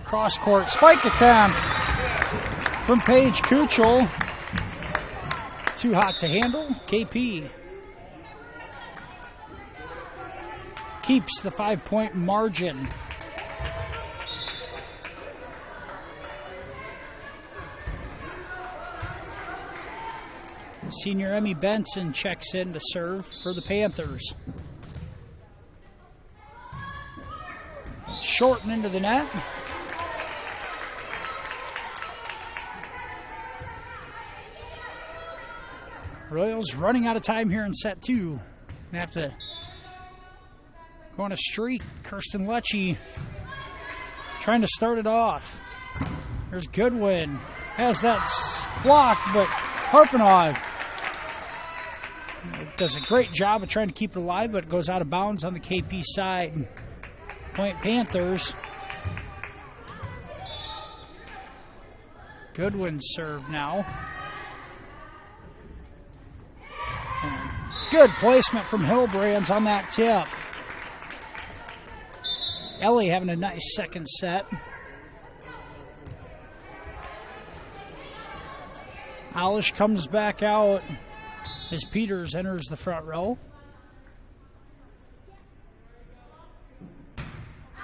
Cross court spike attempt from Paige Kuchel. Too hot to handle. KP keeps the 5-point margin. Senior Emmy Benson checks in to serve for the Panthers. Short and into the net. Royals running out of time here in set 2. They have to go on a streak. Kirsten Lecce trying to start it off. There's Goodwin. Has that block, but Harpanaugh does a great job of trying to keep it alive, but it goes out of bounds on the KP side. Point Panthers. Goodwin serve now. And good placement from Hillbrands on that tip. Ellie having a nice second set. Alish comes back out as Peters enters the front row.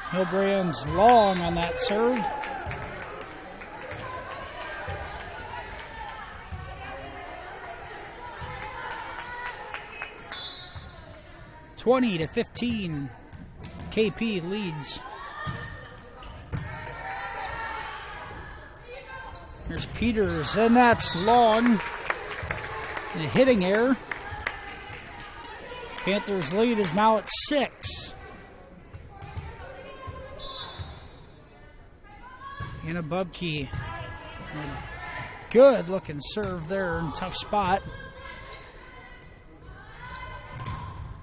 Hillbrands long on that serve. (20-15). KP leads. There's Peters, and that's long. A hitting error. Panthers lead is now at 6. Anna Bubke. Good looking serve there in a tough spot.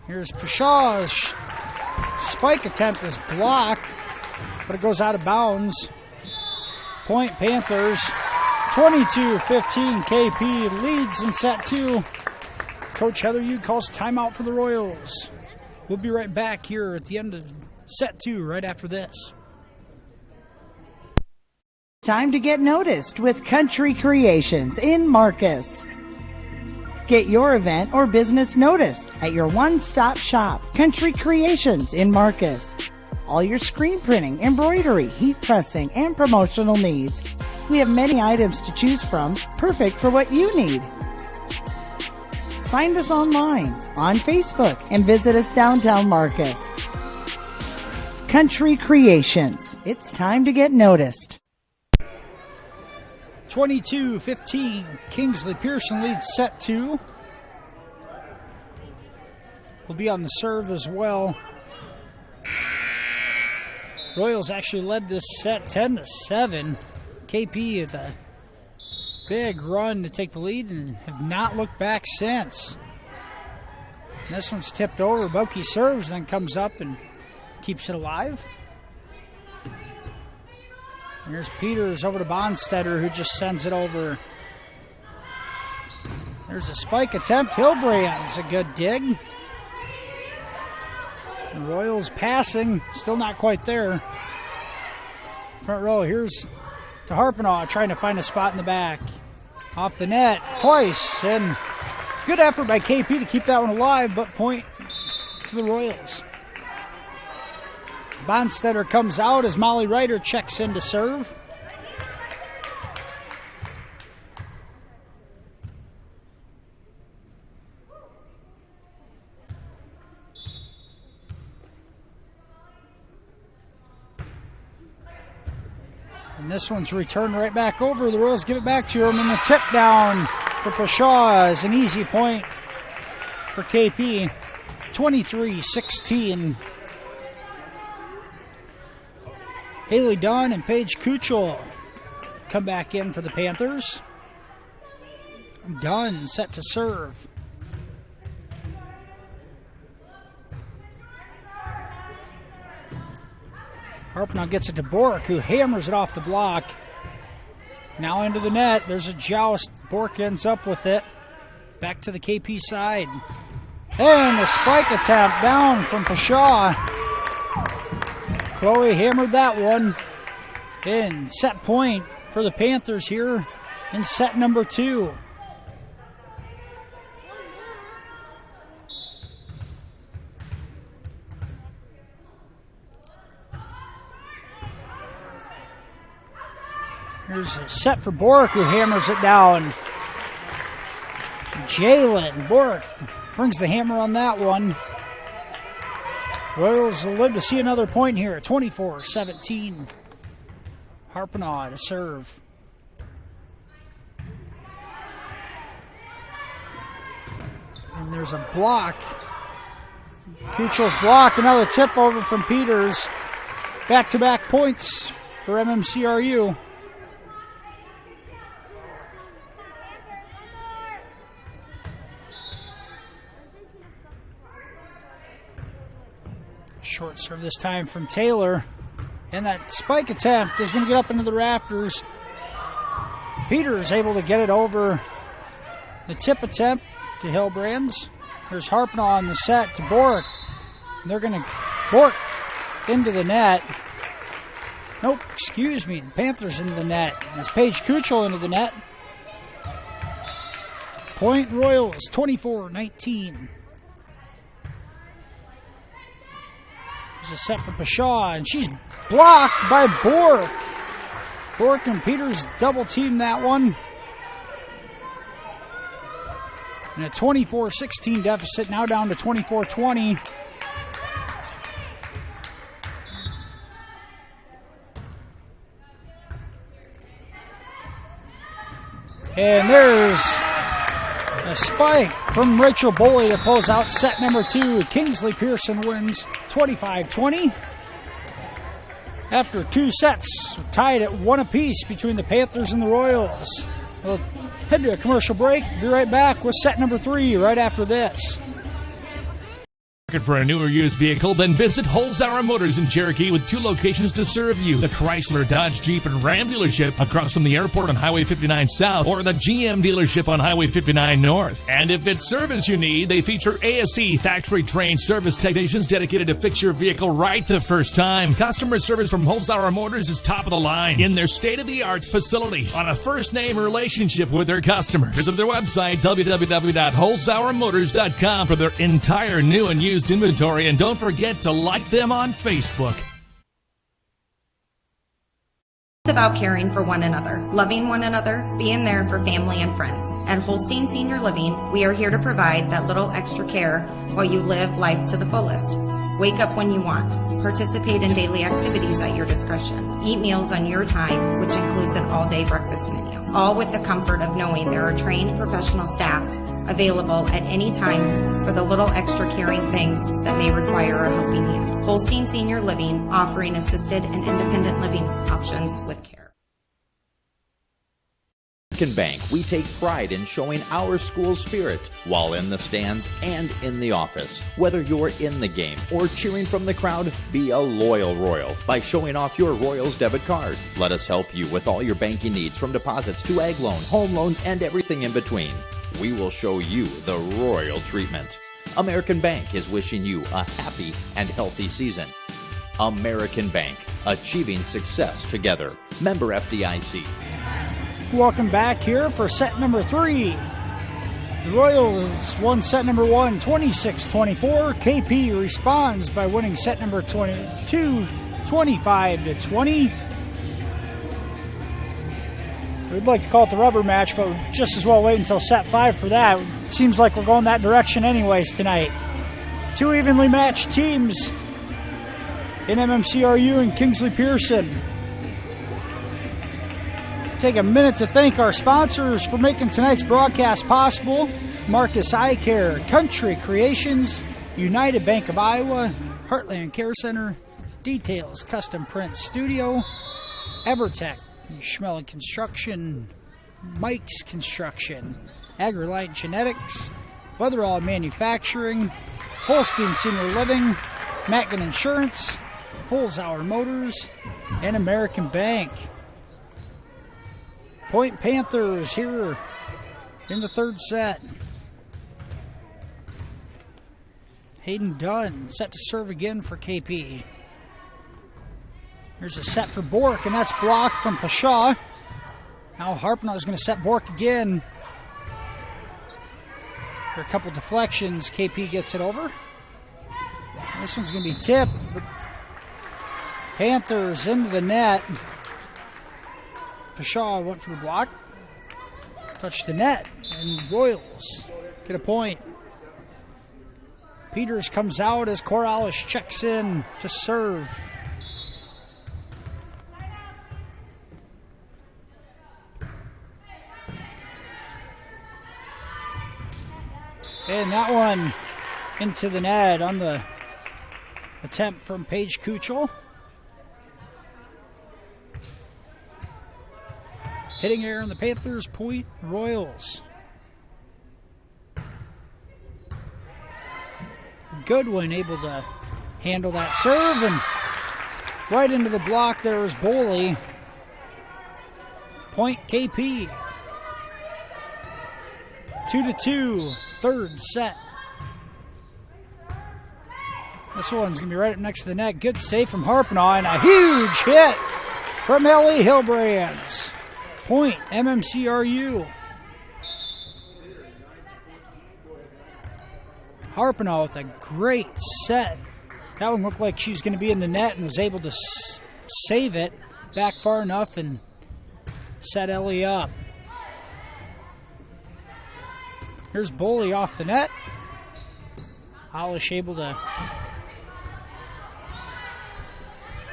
Here's Pashaw's spike attempt is blocked, but it goes out of bounds. Point Panthers. 22-15, KP leads in set 2. Coach Heather Yu calls timeout for the Royals. We'll be right back here at the end of set 2 right after this. Time to get noticed with Country Creations in Marcus. Get your event or business noticed at your one-stop shop, Country Creations in Marcus. All your screen printing, embroidery, heat pressing, and promotional needs. We have many items to choose from, perfect for what you need. Find us online, on Facebook, and visit us downtown Marcus. Country Creations. It's time to get noticed. 22-15, Kingsley-Pierson leads set 2. Will be on the serve as well. Royals actually led this set 10-7. KP had a big run to take the lead and have not looked back since. And this one's tipped over. Bokey serves, then comes up and keeps it alive. And there's Peters over to Bonstetter, who just sends it over. There's a spike attempt. Hillbrand's a good dig. The Royals passing, still not quite there. Front row, here's to Harpanaugh trying to find a spot in the back. Off the net twice, and good effort by KP to keep that one alive, but point to the Royals. Bonstetter comes out as Molly Ryder checks in to serve. And this one's returned right back over. The Royals give it back to him, and the tip down for Pashaw is an easy point for KP. 23-16. Haley Dunn and Paige Kuchel come back in for the Panthers. Dunn set to serve. Harpanaugh gets it to Bork, who hammers it off the block. Now into the net. There's a joust. Bork ends up with it. Back to the KP side. And a spike attempt down from Pashaw. Chloe hammered that one. And set point for the Panthers here in set number 2. Here's a set for Bork, who hammers it down. Jalen Bork brings the hammer on that one. Royals will live to see another point here. 24-17. Harpanaugh to serve. And there's a block. Kuchel's block, another tip over from Peters. Back-to-back points for MMCRU. Short serve this time from Taylor. And that spike attempt is going to get up into the rafters. Peters able to get it over the tip attempt to Hillbrands. There's Harpnaugh on the set to Bork. And they're going to Bork into the net. Nope, excuse me. The Panthers into the net. As Paige Kuchel into the net. Point Royals 24-19. There's a set for Pashaw, and she's blocked by Bork. Bork and Peters double team that one. And a 24-16 deficit, now down to 24-20. And there's a spike from Rachel Boley to close out set number 2. Kingsley-Pierson wins 25-20. After 2 sets, tied at 1 apiece between the Panthers and the Royals. We'll head to a commercial break. Be right back with set number 3 right after this. Looking for a new or used vehicle? Then visit Holzhauer Motors in Cherokee with 2 locations to serve you. The Chrysler, Dodge, Jeep, and Ram dealership across from the airport on Highway 59 South, or the GM dealership on Highway 59 North. And if it's service you need, they feature ASE factory-trained service technicians dedicated to fix your vehicle right the first time. Customer service from Holzhauer Motors is top of the line in their state-of-the-art facilities on a first-name relationship with their customers. Visit their website, www.holzhauermotors.com, for their entire new and used inventory, and don't forget to like them on Facebook. It's about caring for one another, loving one another, being there for family and friends. At Holstein Senior Living, we are here to provide that little extra care while you live life to the fullest. Wake up when you want. Participate in daily activities at your discretion. Eat meals on your time, which includes an all-day breakfast menu. All with the comfort of knowing there are trained professional staff available at any time for the little extra caring things that may require a helping hand. Holstein Senior Living, offering assisted and independent living options with care. American Bank, we take pride in showing our school spirit while in the stands and in the office. Whether you're in the game or cheering from the crowd, be a loyal Royal by showing off your Royals debit card. Let us help you with all your banking needs, from deposits to ag loan, home loans, and everything in between. We will show you the royal treatment. American Bank is wishing you a happy and healthy season. American Bank, achieving success together. Member FDIC. Welcome back here for set number 3. The Royals won set number 1, 26-24. KP responds by winning set number 22, 25-20. We'd like to call it the rubber match, but we'd just as well wait until set 5 for that. It seems like we're going that direction anyways tonight. 2 evenly matched teams in MMCRU and Kingsley-Pierson. Take a minute to thank our sponsors for making tonight's broadcast possible. Marcus Eye Care, Country Creations, United Bank of Iowa, Heartland Care Center, Details Custom Print Studio, Evertech, Schmelling Construction, Mike's Construction, AgriLight Genetics, Weatherall Manufacturing, Holstein Senior Living, Mackin Insurance, Holzhauer Motors, and American Bank. Point Panthers here in the 3rd set. Hayden Dunn set to serve again for KP. Here's a set for Bork, and that's blocked from Pashaw. Now Harpnaugh is going to set Bork again. For a couple deflections, KP gets it over. This one's going to be tipped, but Panthers into the net. Pashaw went for the block, touched the net, and Royals get a point. Peters comes out as Corrales checks in to serve. And that one into the net on the attempt from Paige Kuchel. Hitting air on the Panthers, point Royals. Goodwin able to handle that serve, and right into the block there is Boley. Point KP. 2-2, third set. This one's going to be right up next to the net. Good save from Harpanaugh, and a huge hit from Ellie Hillbrands. Point, MMCRU. Harpanaugh with a great set. That one looked like she was going to be in the net and was able to save it back far enough and set Ellie up. Here's Boley off the net. Hollish able to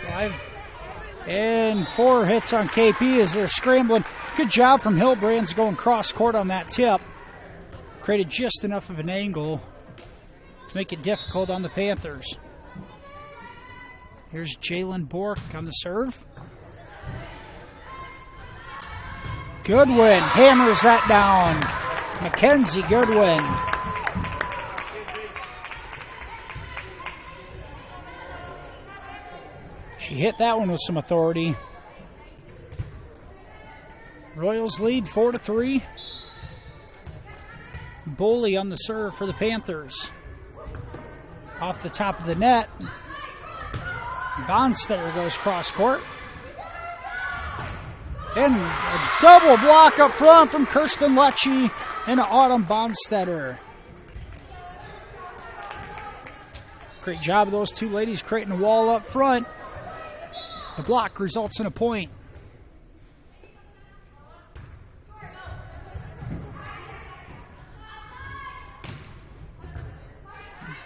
drive. And 4 hits on KP as they're scrambling. Good job from Hillbrands going cross court on that tip. Created just enough of an angle to make it difficult on the Panthers. Here's Jalen Bork on the serve. Goodwin hammers that down. Mackenzie Goodwin. She hit that one with some authority. Royals lead 4-3. Boley on the serve for the Panthers. Off the top of the net. Bonstetter goes cross court. And a double block up front from Kirsten Lecce and Autumn Bonstetter. Great job of those two ladies creating a wall up front. The block results in a point.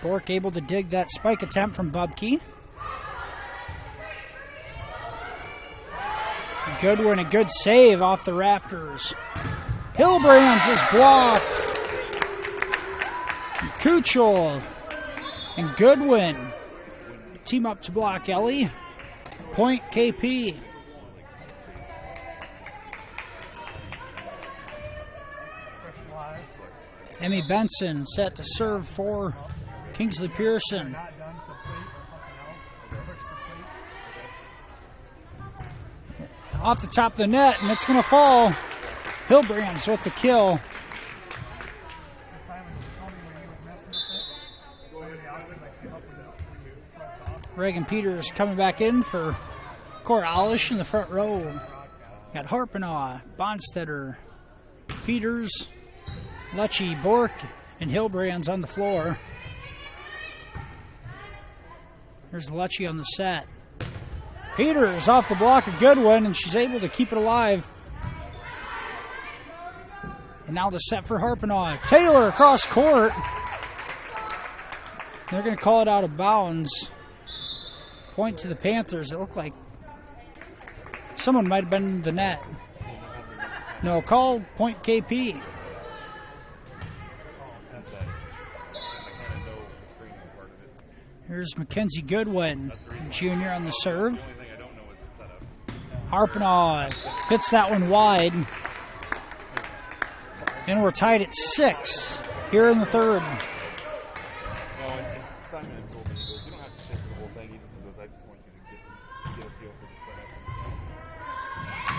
Bork able to dig that spike attempt from Bubke. Goodwin, a good save off the rafters. Hillbrands is blocked. Kuchel and Goodwin team up to block Ellie. Point KP. Emmy Benson set to serve for Kingsley-Pierson. Off the top of the net, and it's going to fall. Hillbrands with the kill. Reagan Peters coming back in for Cora Olish in the front row. Got Harpanaugh, Bonstetter, Peters, Lecce, Bork, and Hillbrands on the floor. Here's Lecce on the set. Peters off the block, a good one, and she's able to keep it alive. And now the set for Harpanaugh. Taylor across court. They're going to call it out of bounds. Point to the Panthers. It looked like someone might have been in the net. No call, point KP. Here's Mackenzie Goodwin, junior on the serve. Harpanaugh hits that one wide. And we're tied at 6 here in the third.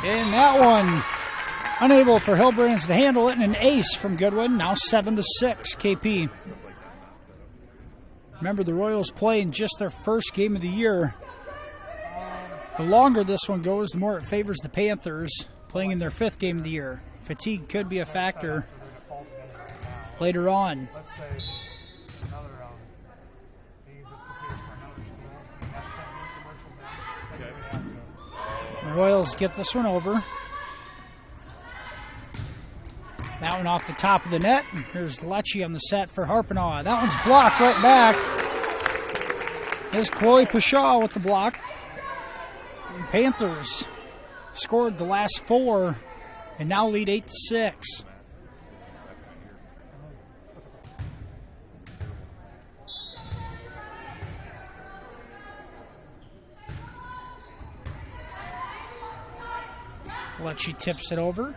And that one, unable for Hillbrands to handle it, and an ace from Goodwin. Now 7-6, KP. Remember, the Royals play in just their first game of the year. The longer this one goes, the more it favors the Panthers playing in their 5th game of the year. Fatigue could be a factor later on. The Royals get this one over. That one off the top of the net. Here's Lecce on the set for Harpanaugh. That one's blocked right back. There's Chloe Pashaw with the block. The Panthers scored the last 4 and now lead 8-6. Lecce tips it over.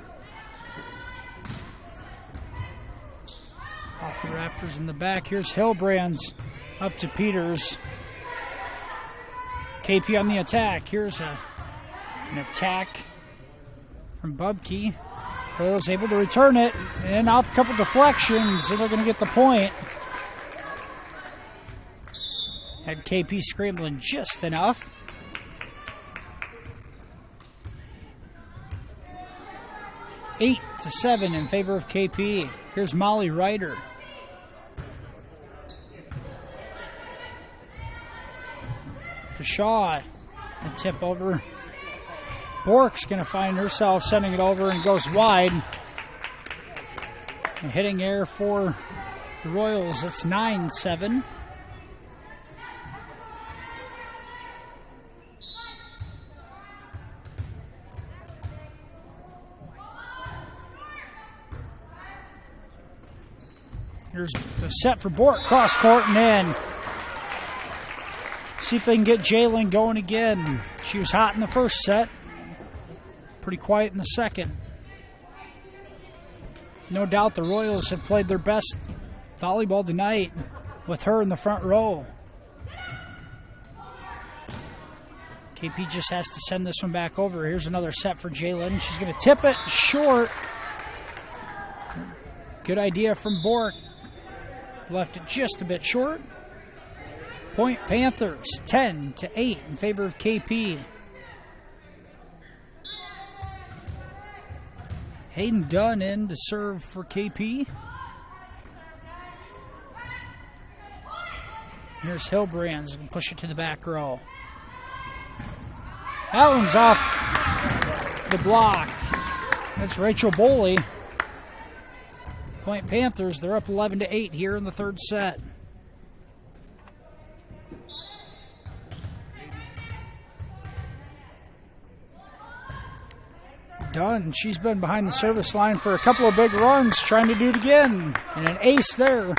Off the rafters in the back. Here's Hillbrands up to Peters. KP on the attack. Here's an attack from Bubke. Royals able to return it, and off a couple deflections, and they're going to get the point. Had KP scrambling just enough. Eight to 7 in favor of KP. Here's Molly Ryder. To Shaw. A tip over. Bork's going to find herself sending it over and goes wide. A hitting error for the Royals. It's 9-7. Here's the set for Bork. Cross court and in. See if they can get Jalen going again. She was hot in the first set. Pretty quiet in the second. No doubt the Royals have played their best volleyball tonight with her in the front row. KP just has to send this one back over. Here's another set for Jalen. She's going to tip it short. Good idea from Bork. Left it just a bit short. Point Panthers 10-8 in favor of KP. Hayden Dunn in to serve for KP. Here's Hilbrands going to push it to the back row. That one's off the block. That's Rachel Boley. Point Panthers, they're up 11-8 here in the third set. Dunn, she's been behind the service line for a couple of big runs, trying to do it again. And an ace there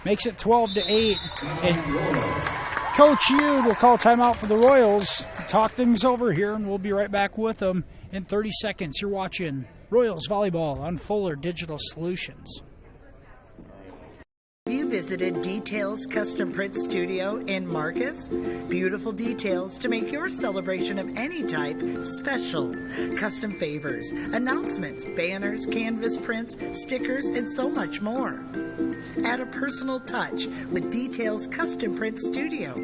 makes it 12-8. And Coach Yude will call timeout for the Royals to talk things over here, and we'll be right back with them in 30 seconds. You're watching Royals Volleyball on Fuller Digital Solutions. You visited Details Custom Print Studio in Marcus? Beautiful details to make your celebration of any type special. Custom favors, announcements, banners, canvas prints, stickers, and so much more. Add a personal touch with Details Custom Print Studio.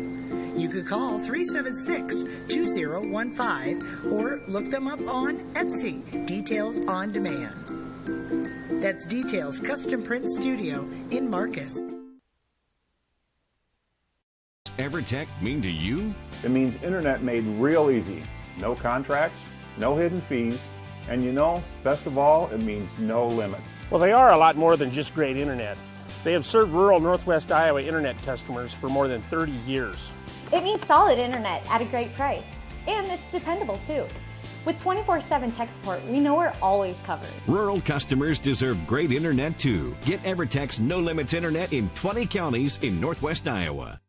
You could call 376-2015 or look them up on Etsy, Details on Demand. That's Details Custom Print Studio in Marcus. EverTech mean to you? It means internet made real easy. No contracts, no hidden fees, and you know, best of all, it means no limits. Well, they are a lot more than just great internet. They have served rural Northwest Iowa internet customers for more than 30 years. It means solid internet at a great price. And it's dependable too. With 24/7 tech support, we know we're always covered. Rural customers deserve great internet too. Get EverTech's no limits internet in 20 counties in Northwest Iowa.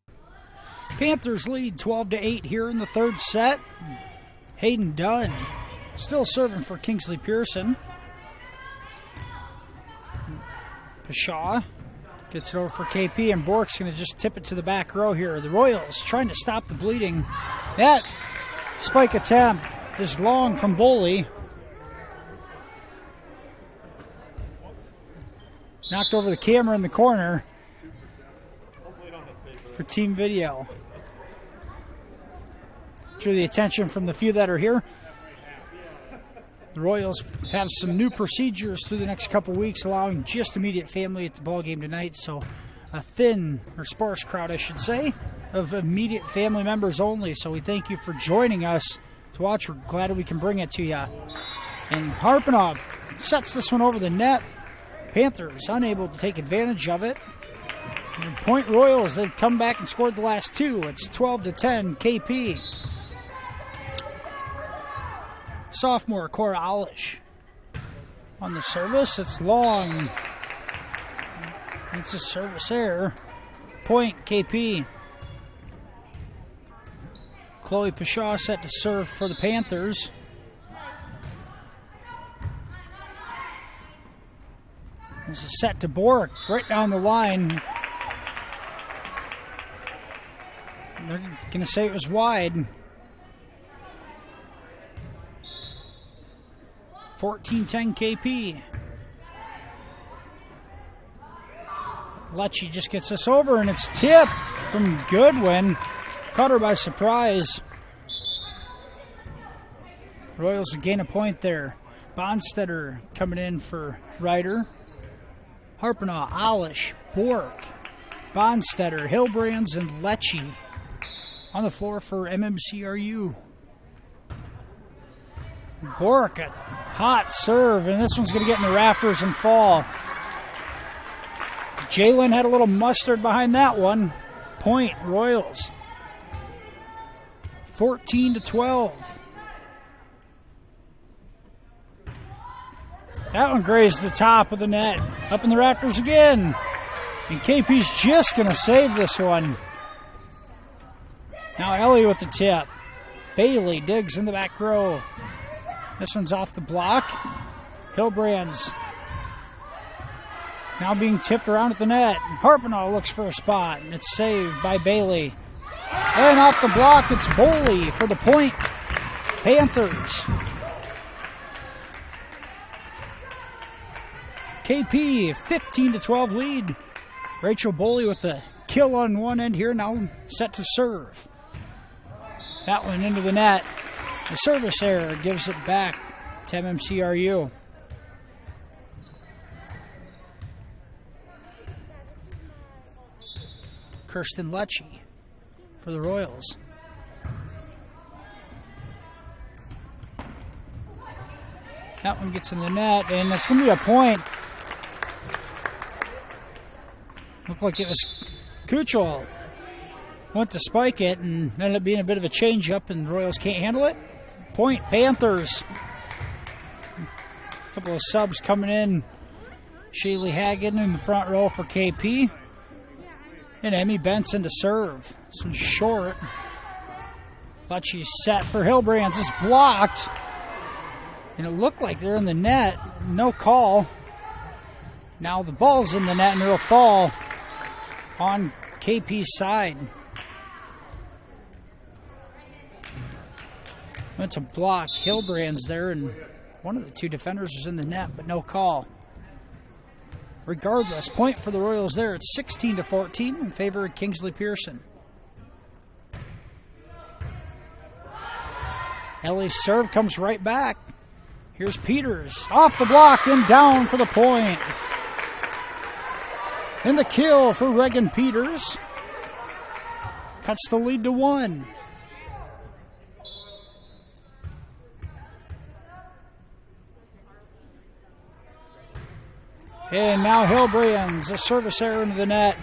Panthers lead 12-8 here in the third set. Hayden Dunn still serving for Kingsley-Pierson. Pashaw gets it over for KP, and Bork's going to just tip it to the back row here. The Royals trying to stop the bleeding. That spike attempt is long from Boley. Knocked over the camera in the corner for team video. Drew the attention from the few that are here. The Royals have some new procedures through the next couple weeks, allowing just immediate family at the ball game tonight. So a thin, or sparse crowd, I should say, of immediate family members only. So we thank you for joining us to watch. We're glad we can bring it to you. And Harpenoff sets this one over the net. Panthers unable to take advantage of it. And Point Royals, they've come back and scored the last two. It's 12-10 KP. Sophomore Cora Alish on the service. It's long. It's a service error. Point KP. Chloe Pashaw set to serve for the Panthers. There's a set to Bork right down the line. they're going to say it was wide. 14-10 KP. Lecce just gets us over, and it's tipped from Goodwin. Caught her by surprise. Royals gain a point there. Bonstetter coming in for Ryder. Harpenaugh, Alish, Bork, Bonstetter, Hillbrands, and Lecce on the floor for MMCRU. Bork, a hot serve, and this one's going to get in the rafters and fall. Jalen had a little mustard behind that one. Point, Royals. 14-12. That one grazed the top of the net. Up in the rafters again. And KP's just going to save this one. Now Ellie with the tip. Bailey digs in the back row. This one's off the block. Hillbrands now being tipped around at the net. Harpenaugh looks for a spot, and it's saved by Bailey. And off the block, it's Boley for the point. Panthers. KP, 15-12 lead. Rachel Boley with the kill on one end here, now set to serve. That one into the net. The service error gives it back to MMCRU. Kirsten Lecce for the Royals. That one gets in the net, and it's going to be a point. Looked like it was Kuchel. Went to spike it and ended up being a bit of a change-up, and the Royals can't handle it. Point, Panthers. A couple of subs coming in. Shaylee Hagen in the front row for KP. And Emmy Benson to serve. This one's short. Lecce set for Hillbrands. It's blocked. And it looked like they're in the net. No call. Now the ball's in the net and it'll fall on KP's side. Went to block Hillbrands there, and one of the two defenders was in the net, but no call. Regardless, point for the Royals there. It's 16-14 in favor of Kingsley-Pierson. Ellie's serve comes right back. Here's Peters off the block and down for the point. And the kill for Reagan Peters. Cuts the lead to 1. And now Hillbrands, a service error into the net.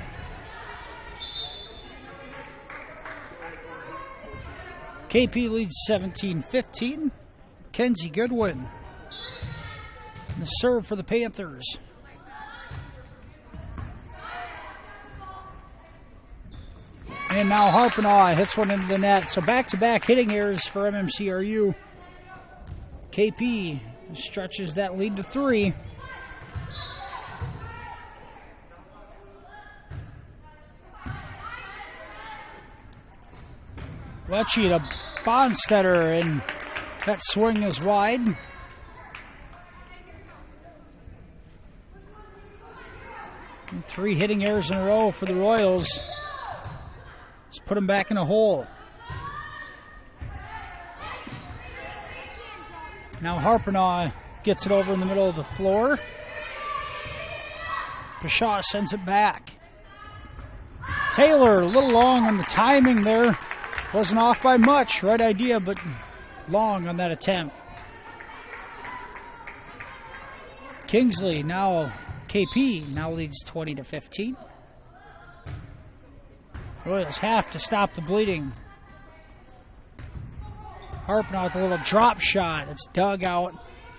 KP leads 17-15. Kenzie Goodwin. And the serve for the Panthers. And now Harpenaugh hits one into the net. So back-to-back hitting errors for MMCRU. KP stretches that lead to 3. Lecce to Bonstetter, and that swing is wide. And 3 hitting errors in a row for the Royals. Let's put them back in a hole. Now Harpenaugh gets it over in the middle of the floor. Pshaw sends it back. Taylor, a little long on the timing there. Wasn't off by much. Right idea, but long on that attempt. Kingsley, now KP, now leads 20-15. Royals have to stop the bleeding. Harpenaugh with a little drop shot. It's dug out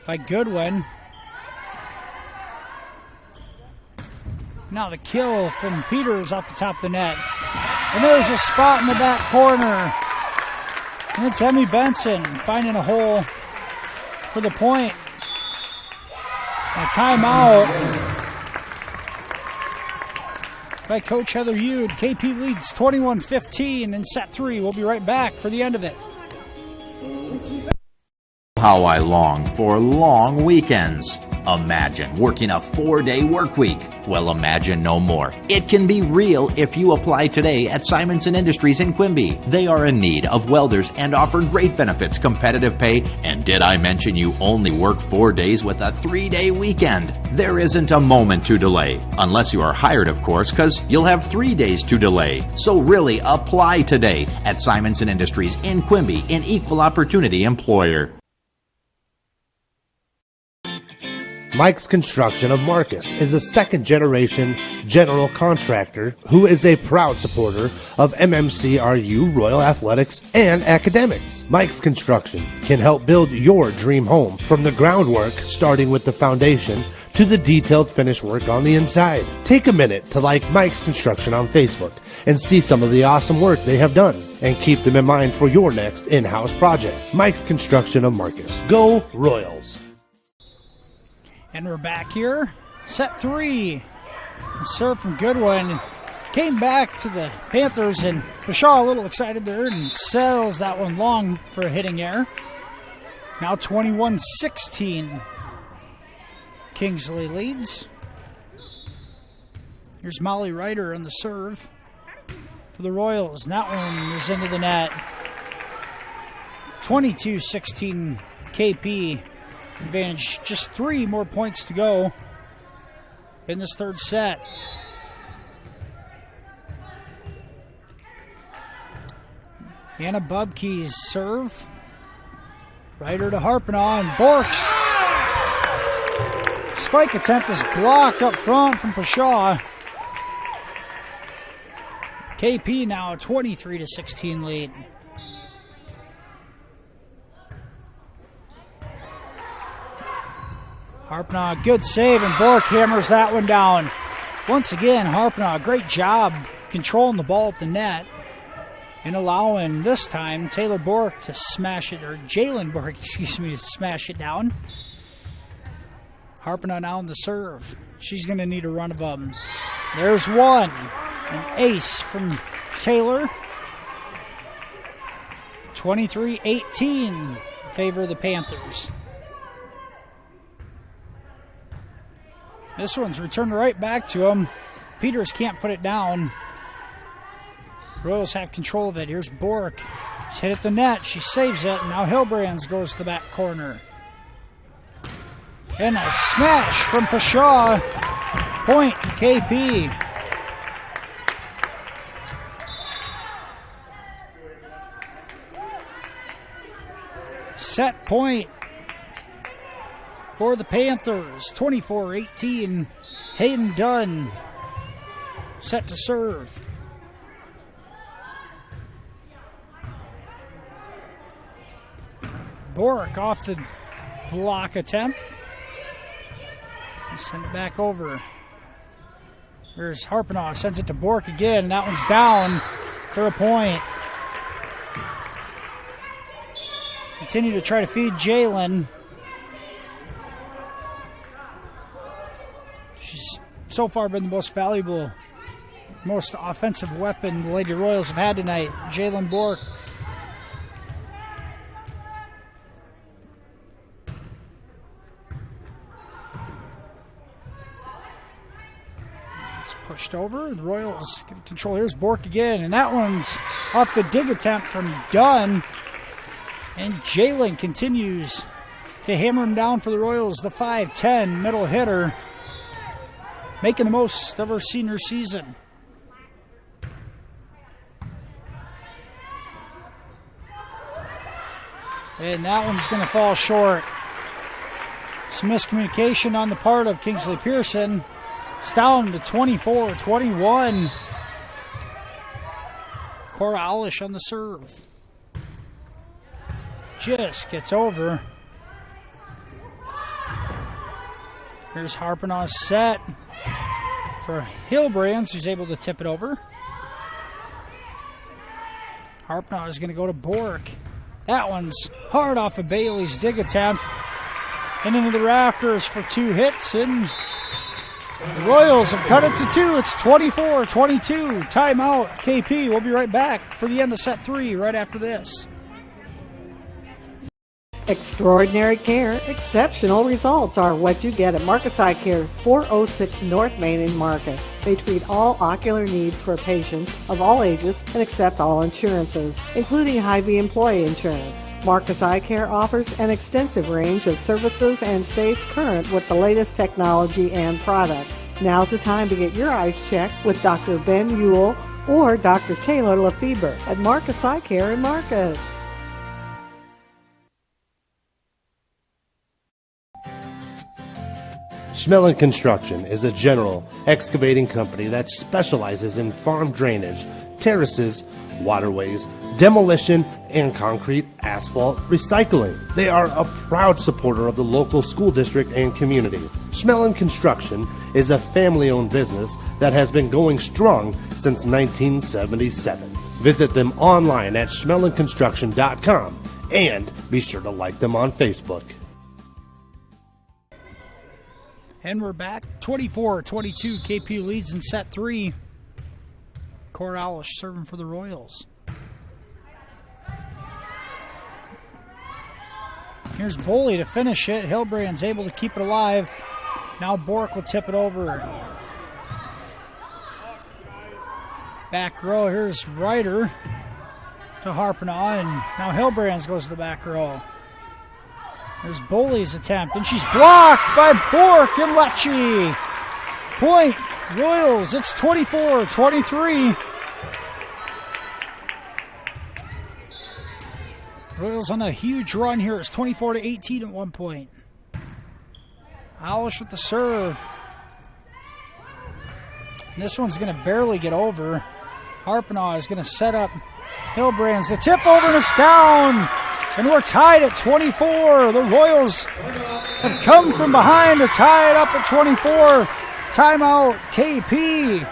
by Goodwin. Now the kill from Peters off the top of the net. And there's a spot in the back corner. And it's Emmy Benson finding a hole for the point. A timeout. by Coach Heather Eude. KP leads 21-15 in set 3. We'll be right back for the end of it. How I long for long weekends. Imagine working a 4-day work week. Well, imagine no more. It can be real if you apply today at Simonson Industries in Quimby. They are in need of welders and offer great benefits, competitive pay, and did I mention you only work 4 days with a 3-day weekend? There isn't a moment to delay. Unless you are hired, of course, because you'll have 3 days to delay. So really, apply today at Simonson Industries in Quimby, an equal opportunity employer. Mike's Construction of Marcus is a second-generation general contractor who is a proud supporter of MMCRU, Royal Athletics, and academics. Mike's Construction can help build your dream home from the groundwork, starting with the foundation, to the detailed finish work on the inside. Take a minute to like Mike's Construction on Facebook and see some of the awesome work they have done, and keep them in mind for your next in-house project. Mike's Construction of Marcus. Go Royals! And we're back here. Set 3. A serve from Goodwin. Came back to the Panthers, and Bashaw a little excited there and sails that one long for a hitting error. Now 21-16. Kingsley leads. Here's Molly Ryder on the serve for the Royals. And that one is into the net. 22-16 KP. Advantage, just 3 more points to go in this third set. Anna Bubke's serve. Ryder to Harpenaugh, and Bork's spike attempt is blocked up front from Pashaw. KP now a 23-16 lead. Harpenaugh, good save, and Bork hammers that one down. Once again, Harpenaugh, great job controlling the ball at the net and allowing, this time, Taylor Bork to smash it, or Jalen Bork, excuse me, to smash it down. Harpenaugh now on the serve. She's going to need a run of them. There's one. An ace from Taylor. 23-18 in favor of the Panthers. This one's returned right back to him. Peters can't put it down. Royals have control of it. Here's Bork. It's hit at the net. She saves it. Now Hilbrands goes to the back corner. And a smash from Pashaw. Point KP. Set point for the Panthers, 24-18. Hayden Dunn set to serve. Bork off the block attempt. Send it back over. There's Harpenaugh, sends it to Bork again, and that one's down for a point. Continue to try to feed Jalen. She's so far been the most valuable, most offensive weapon the Lady Royals have had tonight. Jalen Bork. It's pushed over. The Royals get control. Here's Bork again, and that one's off the dig attempt from Dunn. And Jalen continues to hammer him down for the Royals, the 5'10" middle hitter, making the most of her senior season. And that one's going to fall short. Some miscommunication on the part of Kingsley-Pierson. It's down to 24-21. Cora Aulish on the serve. Just gets over. Here's Harpenaugh's set for Hilbrands, who's able to tip it over. Harpenaugh is going to go to Bork. That one's hard off of Bailey's dig attempt. And into the rafters for 2 hits, and The Royals have cut it to 2. It's 24-22. Timeout, KP. We'll be right back for the end of set 3 right after this. Extraordinary care, exceptional results are what you get at Marcus Eye Care, 406 North Main in Marcus. They treat all ocular needs for patients of all ages and accept all insurances, including Hy-Vee employee insurance. Marcus Eye Care offers an extensive range of services and stays current with the latest technology and products. Now's the time to get your eyes checked with Dr. Ben Ewell or Dr. Taylor Lefebvre at Marcus Eye Care in Marcus. Schmelling Construction is a general excavating company that specializes in farm drainage, terraces, waterways, demolition, and concrete asphalt recycling. They are a proud supporter of the local school district and community. Schmelling Construction is a family-owned business that has been going strong since 1977. Visit them online at schmellingconstruction.com and be sure to like them on Facebook. And we're back. 24-22. KP leads in set 3. Coralish serving for the Royals. Here's Boley to finish it. Hilbrand's able to keep it alive. Now Bork will tip it over. Back row. Here's Ryder to Harpanaugh. And now Hilbrand's goes to the back row. There's Boley's attempt, and she's blocked by Bork and Lecce. Point, Royals, it's 24-23. Royals on a huge run here. It's 24-18 at one point. Alish with the serve. This one's going to barely get over. Harpanaugh is going to set up Hilbrand's. The tip over and it's down. And we're tied at 24. The Royals have come from behind to tie it up at 24. Timeout, KP.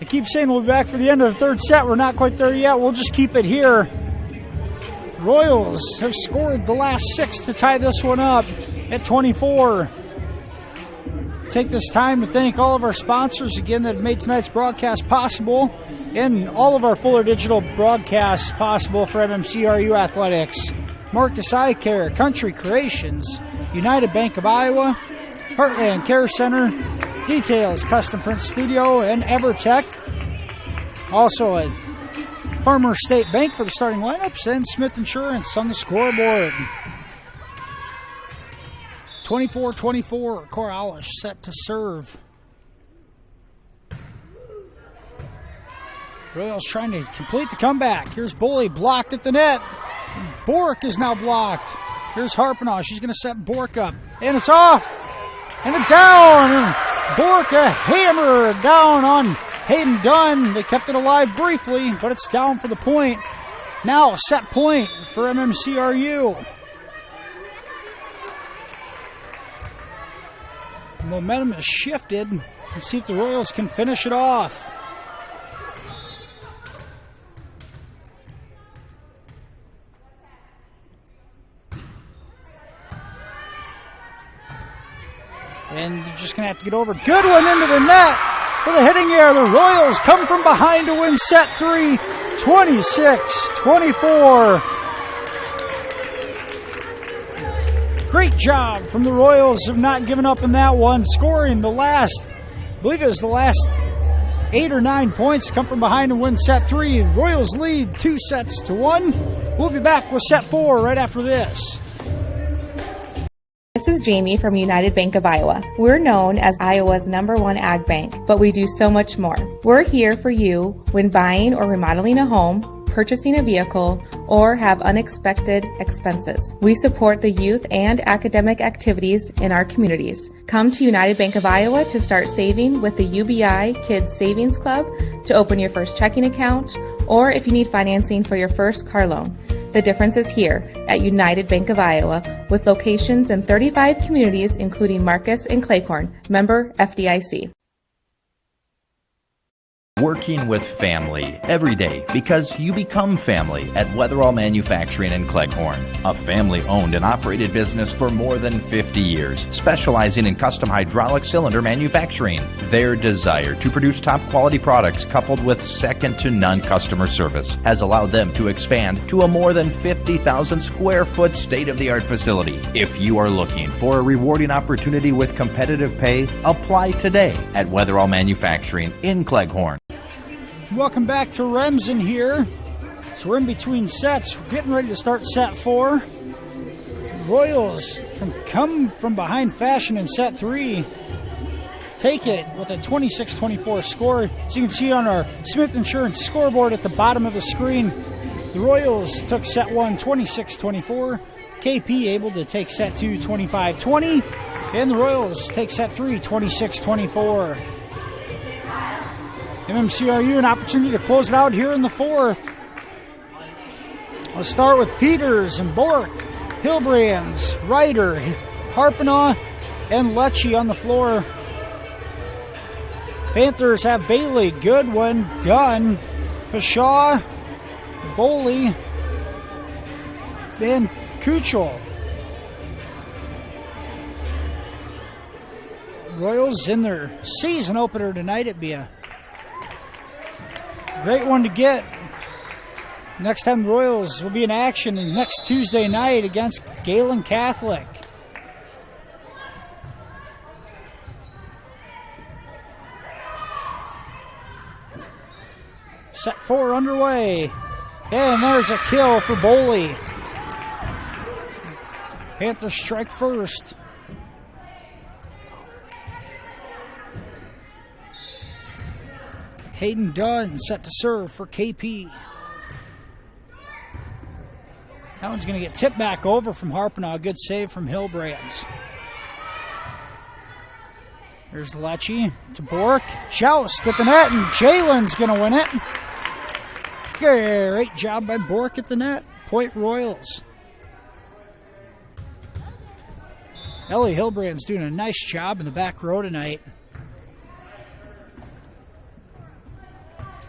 I keep saying we'll be back for the end of the third set. We're not quite there yet. We'll just keep it here. Royals have scored the last 6 to tie this one up at 24. Take this time to thank all of our sponsors again that have made tonight's broadcast possible, and all of our Fuller Digital broadcasts possible for MMCRU Athletics. Marcus Eye Care, Country Creations, United Bank of Iowa, Heartland Care Center, Details Custom Print Studio, and EverTech. Also at Farmer State Bank for the starting lineups, and Smith Insurance on the scoreboard. 24-24, Coralish set to serve. Royals trying to complete the comeback. Here's Boley blocked at the net. Bork is now blocked. Here's Harpanaugh. She's going to set Bork up. And it's off. And a down. And Bork a hammer down on Hayden Dunn. They kept it alive briefly, but it's down for the point. Now a set point for MMCRU. Momentum has shifted. Let's see if the Royals can finish it off. And they're just going to have to get over. Good one into the net for the hitting air. The Royals come from behind to win set 3, 26-24. Great job from the Royals of not giving up in that one, scoring the last, I believe it was the last 8 or 9 points, come from behind and win set 3. Royals lead 2-1. We'll be back with set 4 right after this. This is Jamie from United Bank of Iowa. We're known as Iowa's #1 ag bank, but we do so much more. We're here for you when buying or remodeling a home, purchasing a vehicle, or have unexpected expenses. We support the youth and academic activities in our communities. Come to United Bank of Iowa to start saving with the UBI Kids Savings Club, to open your first checking account, or if you need financing for your first car loan. The difference is here at United Bank of Iowa, with locations in 35 communities, including Marcus and Claycorn. Member FDIC. Working with family every day because you become family at Weatherall Manufacturing in Cleghorn, a family-owned and operated business for more than 50 years, specializing in custom hydraulic cylinder manufacturing. Their desire to produce top-quality products coupled with second-to-none customer service has allowed them to expand to a more than 50,000 square foot state-of-the-art facility. If you are looking for a rewarding opportunity with competitive pay, apply today at Weatherall Manufacturing in Cleghorn. Welcome back to Remsen here. So we're in between sets. We're getting ready to start set 4. Royals come from behind fashion in set 3. Take it with a 26-24 score. As you can see on our Smith Insurance scoreboard at the bottom of the screen, the Royals took set 1 26-24. KP able to take set 2 25-20. And the Royals take set 3 26-24. MMCRU an opportunity to close it out here in the 4th. Let's start with Peters and Bork, Hilbrands, Ryder, Harpenaugh, and Lecce on the floor. Panthers have Bailey, Goodwin, Dunn, Pashaw, Boley, and Kuchel. Royals in their season opener tonight. It'd be a great one to get. Next time the Royals will be in action next Tuesday night against Galen Catholic. Set 4 underway. And there's a kill for Boley. Panthers strike first. Hayden Dunn set to serve for KP. That one's going to get tipped back over from Harpenaugh. Good save from Hilbrands. There's Lecce to Bork. Joust at the net, and Jalen's going to win it. Great job by Bork at the net. Point Royals. Ellie Hilbrand's doing a nice job in the back row tonight.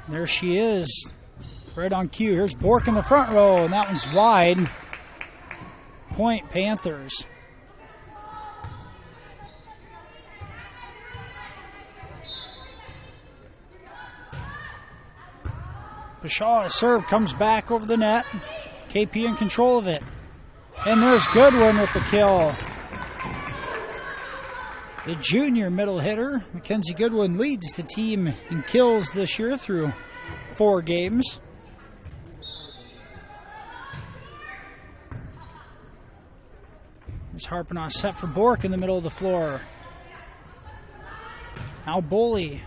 There she is, right on cue. Here's Bork in the front row, and that one's wide. Point Panthers. Pashaw's serve comes back over the net. KP in control of it. And there's Goodwin with the kill. The junior middle hitter, Mackenzie Goodwin, leads the team in kills this year through 4 games. There's Harpenaugh set for Bork in the middle of the floor. Now Boley.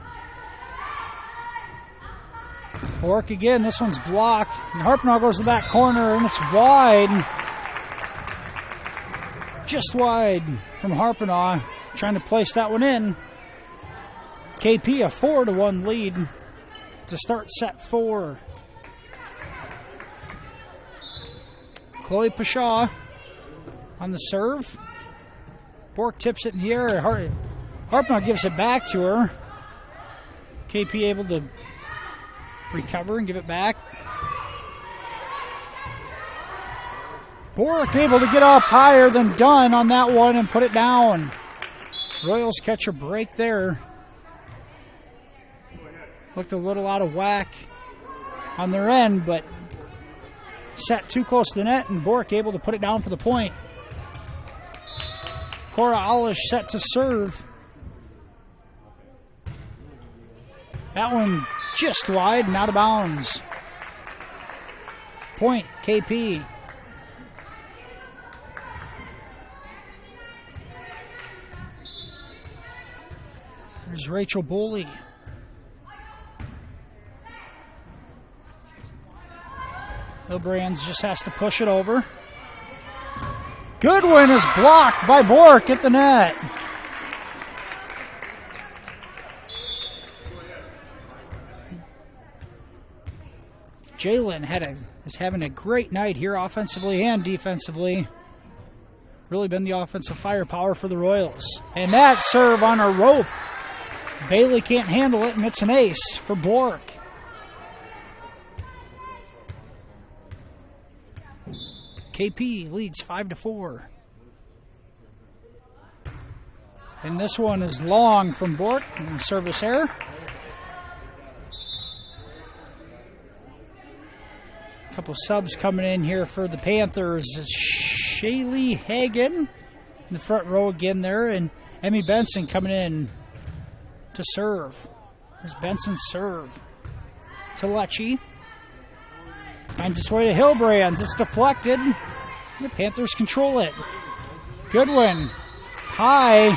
Bork again, this one's blocked. And Harpenaugh goes to the back corner, and it's wide. Just wide from Harpenaugh. Trying to place that one in. KP a 4-1 lead to start set 4. Chloe Pashaw on the serve. Bork tips it in the air. Harpenaugh gives it back to her. KP able to recover and give it back. Bork able to get up higher than Dunn on that one and put it down. Royals catch a break there. Looked a little out of whack on their end, but sat too close to the net, and Bork able to put it down for the point. Cora Olish set to serve. That one just wide and out of bounds. Point, KP. There's Rachel Boley. Hilbrands just has to push it over. Goodwin is blocked by Bork at the net. Jalen is having a great night here offensively and defensively. Really been the offensive firepower for the Royals. And that serve on a rope Bailey can't handle it, and it's an ace for Bork. KP leads 5-4. And this one is long from Bork, and service error. A couple subs coming in here for the Panthers. Shaylee Hagan in the front row again there, and Emmy Benson coming in to serve. There's Benson's serve to Lecce. Finds its way to Hillbrands. It's deflected. The Panthers control it. Goodwin. High.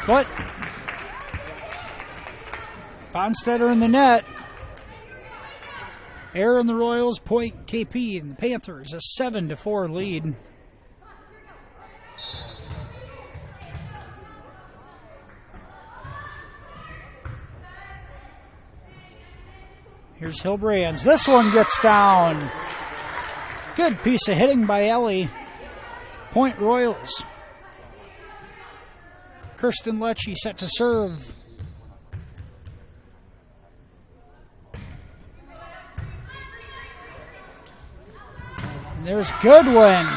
But Bonstetter in the net. Error in the Royals, point KP, and the Panthers a 7-4 lead. Here's Hillbrands. This one gets down. Good piece of hitting by Ellie. Point Royals. Kirsten Lecce set to serve. And there's Goodwin.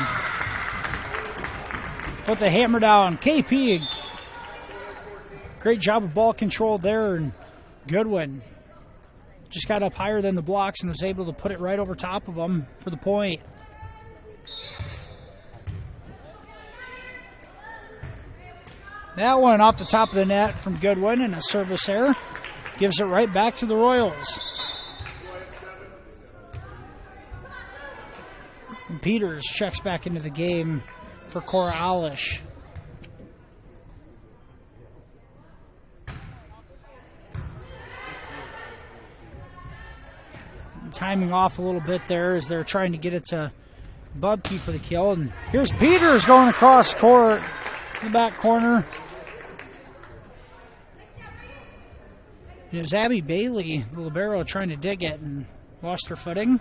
Put the hammer down. KP. Great job of ball control there. And Goodwin just got up higher than the blocks and was able to put it right over top of them for the point. That one off the top of the net from Goodwin and a service error. Gives it right back to the Royals. And Peters checks back into the game for Cora Alish. Timing off a little bit there as they're trying to get it to Bubke for the kill. And here's Peters going across court in the back corner. It was Abby Bailey, the libero, trying to dig it and lost her footing.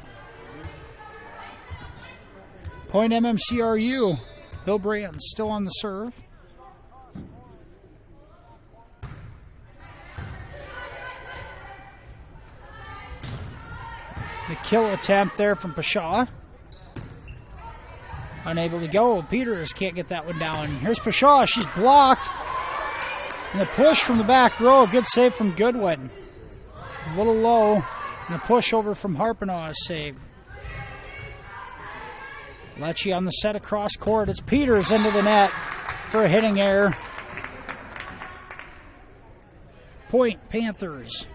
Point MMCRU. Hillbrands still on the serve. The kill attempt there from Pashaw. Unable to go. Peters can't get that one down. Here's Pashaw. She's blocked. And the push from the back row. Good save from Goodwin. A little low. And a push over from Harpenaugh is saved. Lecce on the set across court. It's Peters into the net for a hitting error. Point Panthers.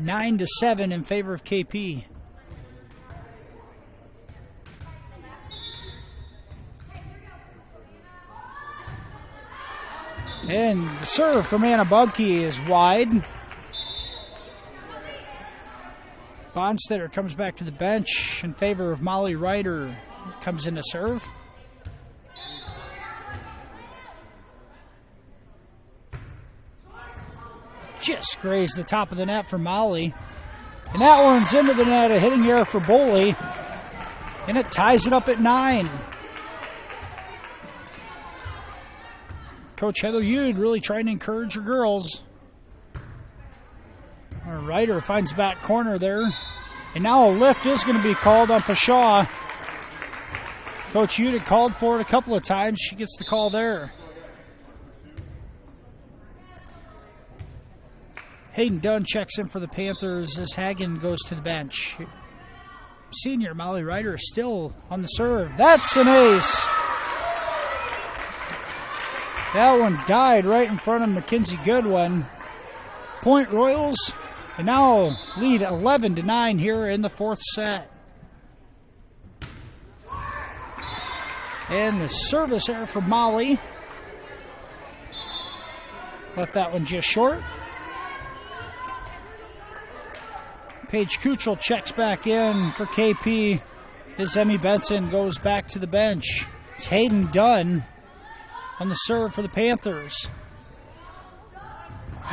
9-7 in favor of KP. And the serve from Anna Bubke is wide. Bonstetter comes back to the bench in favor of Molly Ryder. Comes in to serve. Just grazed the top of the net for Molly. And that one's into the net, a hitting error for Boley. And it ties it up at 9. Coach Heather Yude really trying to encourage her girls. Our Ryder finds back corner there. And now a lift is going to be called on Pashaw. Coach Yude had called for it a couple of times. She gets the call there. Hayden Dunn checks in for the Panthers as Hagen goes to the bench. Senior Molly Ryder is still on the serve. That's an ace. That one died right in front of Mackenzie Goodwin. Point Royals, and now lead 11-9 here in the fourth set. And the service error for Molly. Left that one just short. Paige Kuchel checks back in for KP as Emmy Benson goes back to the bench. It's Hayden Dunn on the serve for the Panthers.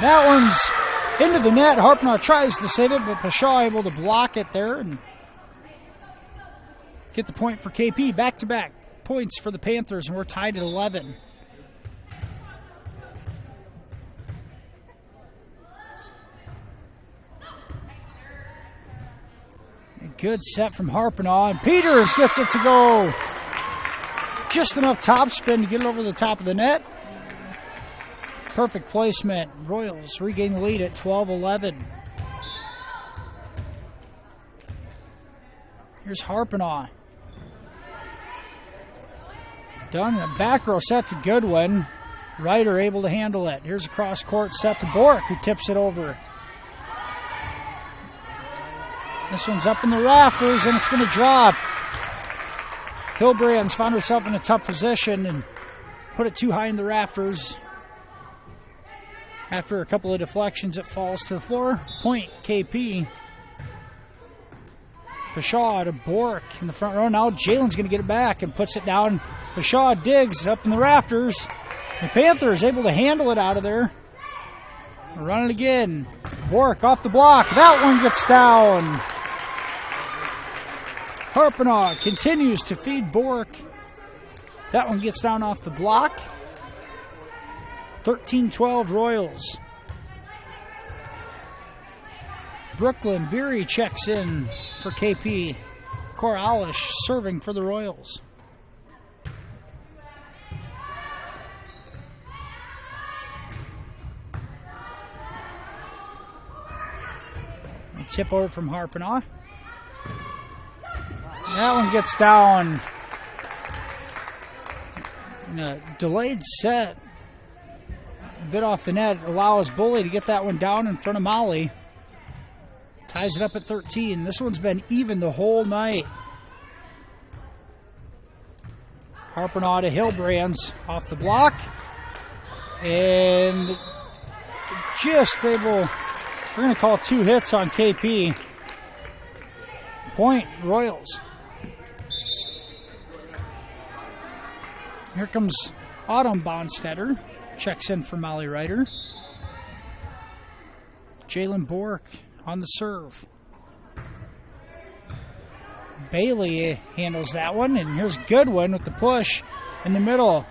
That one's into the net. Harpenaugh tries to save it, but Pashaw able to block it there and get the point for KP. Back-to-back points for the Panthers, and we're tied at 11. Good set from Harpinaugh, and Peters gets it to go. Just enough topspin to get it over the top of the net. Perfect placement. Royals regain the lead at 12-11. Here's Harpinaugh. Done. A back row set to Goodwin. Ryder able to handle it. Here's a cross court set to Bork, who tips it over. This one's up in the rafters, and it's going to drop. Hilbrand's found herself in a tough position and put it too high in the rafters. After a couple of deflections, it falls to the floor. Point KP. Pashaw to Bork in the front row. Now Jalen's going to get it back and puts it down. Pashaw digs up in the rafters. The Panthers able to handle it out of there. Run it again. Bork off the block. That one gets down. Harpinaugh continues to feed Bork. That one gets down off the block. 13-12 Royals. Brooklyn Beery checks in for KP. Coralish serving for the Royals. A tip over from Harpinaugh. That one gets down. And a delayed set. A bit off the net allows Bully to get that one down in front of Molly. Ties it up at 13. This one's been even the whole night. Harpinaugh to Hilbrands off the block. And just able, we're going to call 2 hits on KP. Point Royals. Here comes Autumn Bonstetter. Checks in for Molly Ryder. Jalen Bork on the serve. Bailey handles that one, and here's Goodwin with the push in the middle.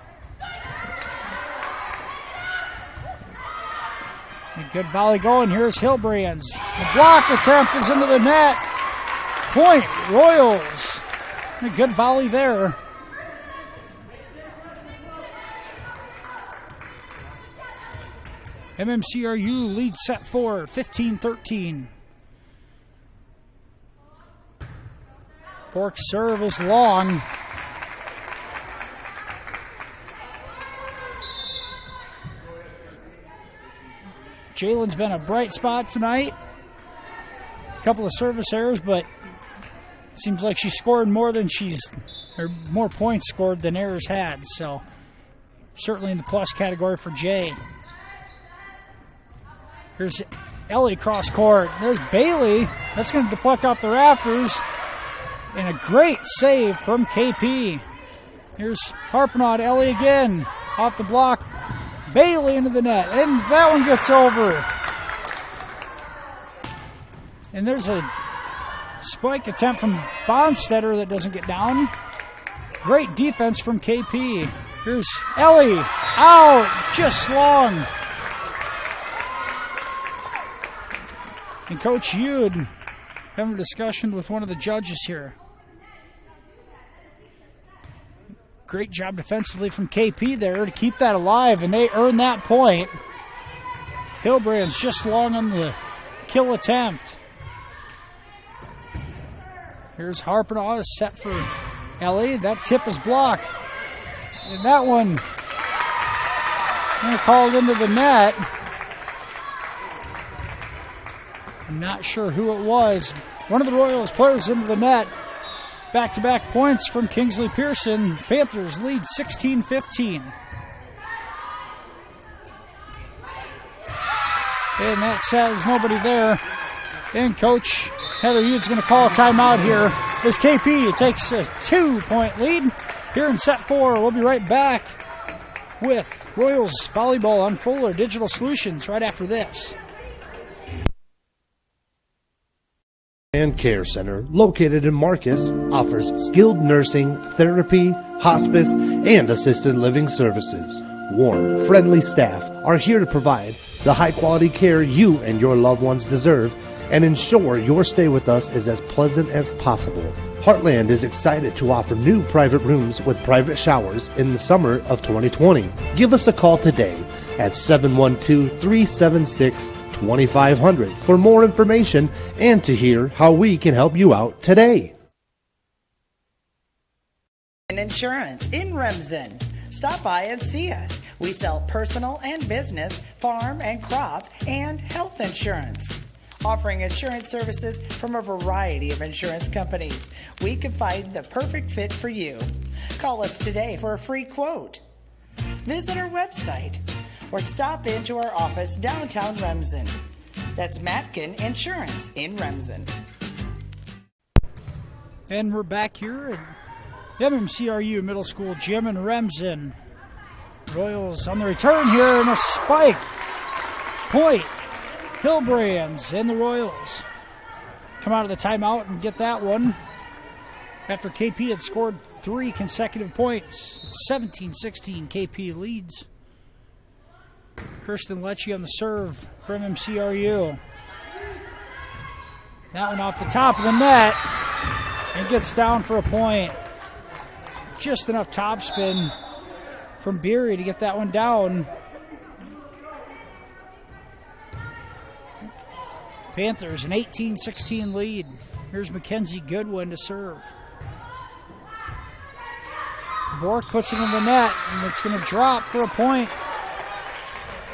A good volley going. Here's Hilbrands. The block attempt is into the net. Point Royals. A good volley there. MMCRU leads set 4, 15-13. Bork's serve is long. Jalen's been a bright spot tonight. A couple of service errors, but seems like she scored more points scored than errors had. So certainly in the plus category for Jay. Here's Ellie cross court. There's Bailey. That's going to deflect off the rafters. And a great save from KP. Here's Harpinaugh to Ellie again. Off the block. Bailey into the net. And that one gets over. And there's a spike attempt from Bonstetter that doesn't get down. Great defense from KP. Here's Ellie. Out. Just long. And Coach Yude having a discussion with one of the judges here. Great job defensively from KP there to keep that alive, and they earn that point. Hilbrand's just long on the kill attempt. Here's Harpinaugh set for Ellie. That tip is blocked. And that one called into the net. I'm not sure who it was. One of the Royals players into the net. Back-to-back points from Kingsley-Pierson. Panthers lead 16-15. And that says nobody there. And Coach Heather Yude's going to call a timeout here as KP takes a 2-point lead here in set 4. We'll be right back with Royals Volleyball on Fuller Digital Solutions right after this. And Care Center, located in Marcus, offers skilled nursing, therapy, hospice, and assisted living services. Warm, friendly staff are here to provide the high-quality care you and your loved ones deserve and ensure your stay with us is as pleasant as possible. Heartland is excited to offer new private rooms with private showers in the summer of 2020. Give us a call today at 712-376-2500 for more information and to hear how we can help you out today. Insurance in Remsen. Stop by and see us. We sell personal and business, farm and crop, and health insurance. Offering insurance services from a variety of insurance companies, we can find the perfect fit for you. Call us today for a free quote. Visit our website or stop into our office downtown Remsen. That's Matkin Insurance in Remsen. And we're back here at MMCRU Middle School Gym in Remsen. Royals on the return here and a spike. Point. Hillbrands and the Royals come out of the timeout and get that one after KP had scored 3 consecutive points. 17-16 KP leads. Kirsten Lecce on the serve for MMCRU. That one off the top of the net and gets down for a point. Just enough topspin from Beery to get that one down. Panthers an 18-16 lead. Here's Mackenzie Goodwin to serve. Bork puts it in the net, and it's going to drop for a point.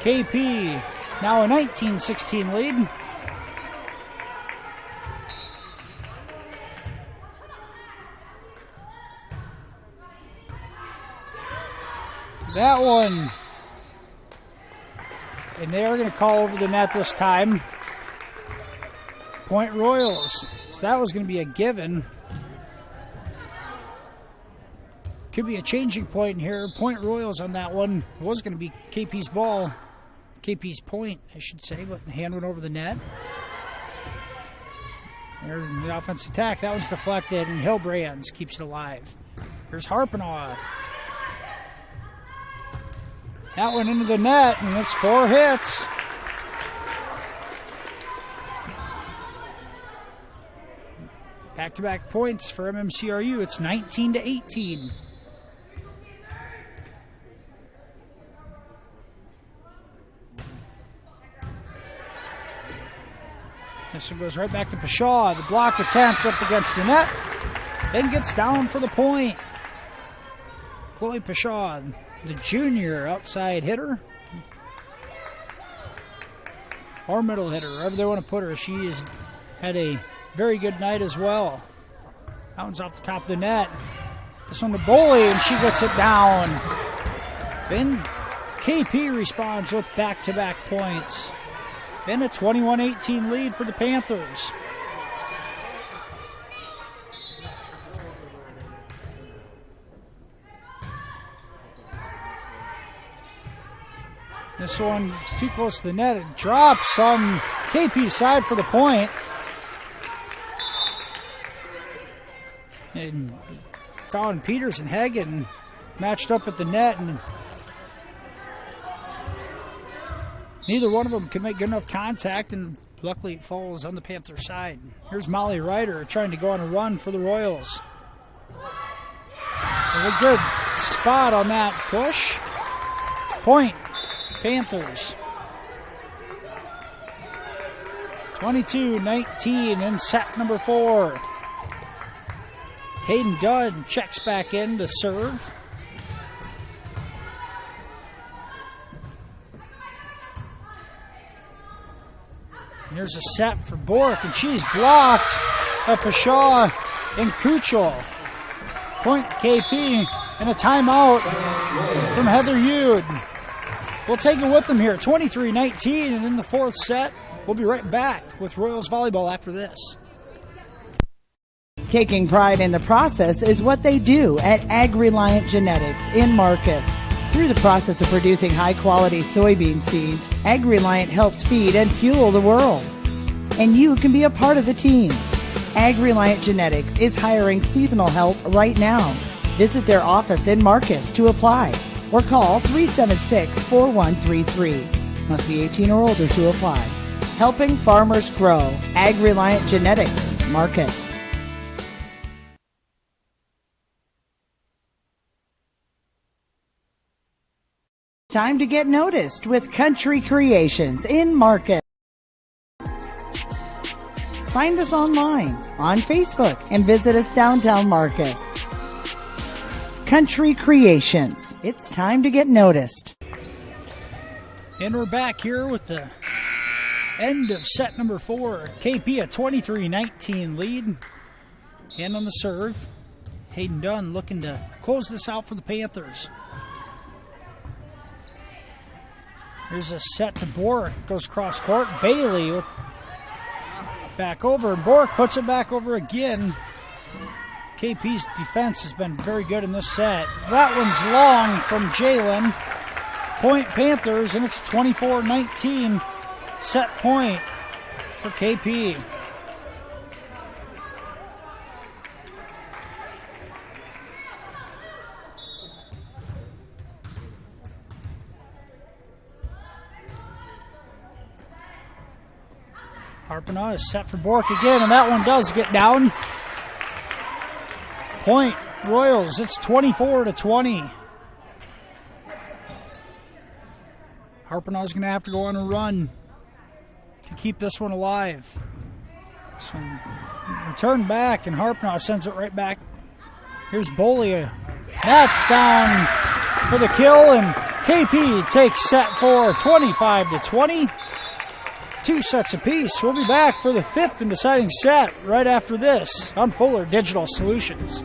KP now a 19-16 lead. That one. And they are going to call over the net this time. Point Royals. So that was going to be a given. Could be a changing point here. Point Royals on that one. It was going to be KP's ball. KP's point, I should say, but the hand went over the net. There's the offensive attack. That one's deflected, and Hillbrands keeps it alive. Here's Harpenaugh. That went into the net, and it's 4 hits. Back-to-back points for MMCRU. It's 19-18. This one goes right back to Pshaw. The block attempt up against the net. Then gets down for the point. Chloe Pshaw, the junior outside hitter. Or middle hitter, wherever they want to put her. She has had a very good night as well. That one's off the top of the net. This one to Boley, and she gets it down. Then KP responds with back-to-back points. Then a 21-18 lead for the Panthers. This one too close to the net. It drops on KP's side for the point. And Fallon Peters and Hagen matched up at the net, and neither one of them could make good enough contact, and luckily it falls on the Panther side. Here's Molly Ryder trying to go on a run for the Royals. A good spot on that push. Point, Panthers. 22-19 in set number 4. Hayden Gunn checks back in to serve. And here's a set for Bork, and she's blocked by Pshaw and Kuchel. Point KP, and a timeout from Heather Yude. We'll take it with them here, 23-19, and in the 4th set, we'll be right back with Royals Volleyball after this. Taking pride in the process is what they do at Ag-Reliant Genetics in Marcus. Through the process of producing high-quality soybean seeds, Ag-Reliant helps feed and fuel the world. And you can be a part of the team. Ag-Reliant Genetics is hiring seasonal help right now. Visit their office in Marcus to apply or call 376-4133. Must be 18 or older to apply. helping farmers grow. Ag-Reliant Genetics, Marcus. Time to get noticed with Country Creations in Marcus. Find us online, on Facebook, and visit us downtown Marcus. Country Creations. It's time to get noticed. And we're back here with the end of set number 4. KP a 23-19 lead. And on the serve, Hayden Dunn looking to close this out for the Panthers. Here's a set to Bork. Goes cross court. Bailey back over. Bork puts it back over again. KP's defense has been very good in this set. That one's long from Jalen. Point Panthers, and it's 24-19. Set point for KP. Harpinaugh is set for Bork again, and that one does get down. Point Royals, it's 24-20. Harpinaugh's going to have to go on a run to keep this one alive. This one returned back, and Harpinaugh sends it right back. Here's Bolia. That's down for the kill, and KP takes set 4, 25-20. 2 sets apiece. We'll be back for the 5th and deciding set right after this on Fuller Digital Solutions.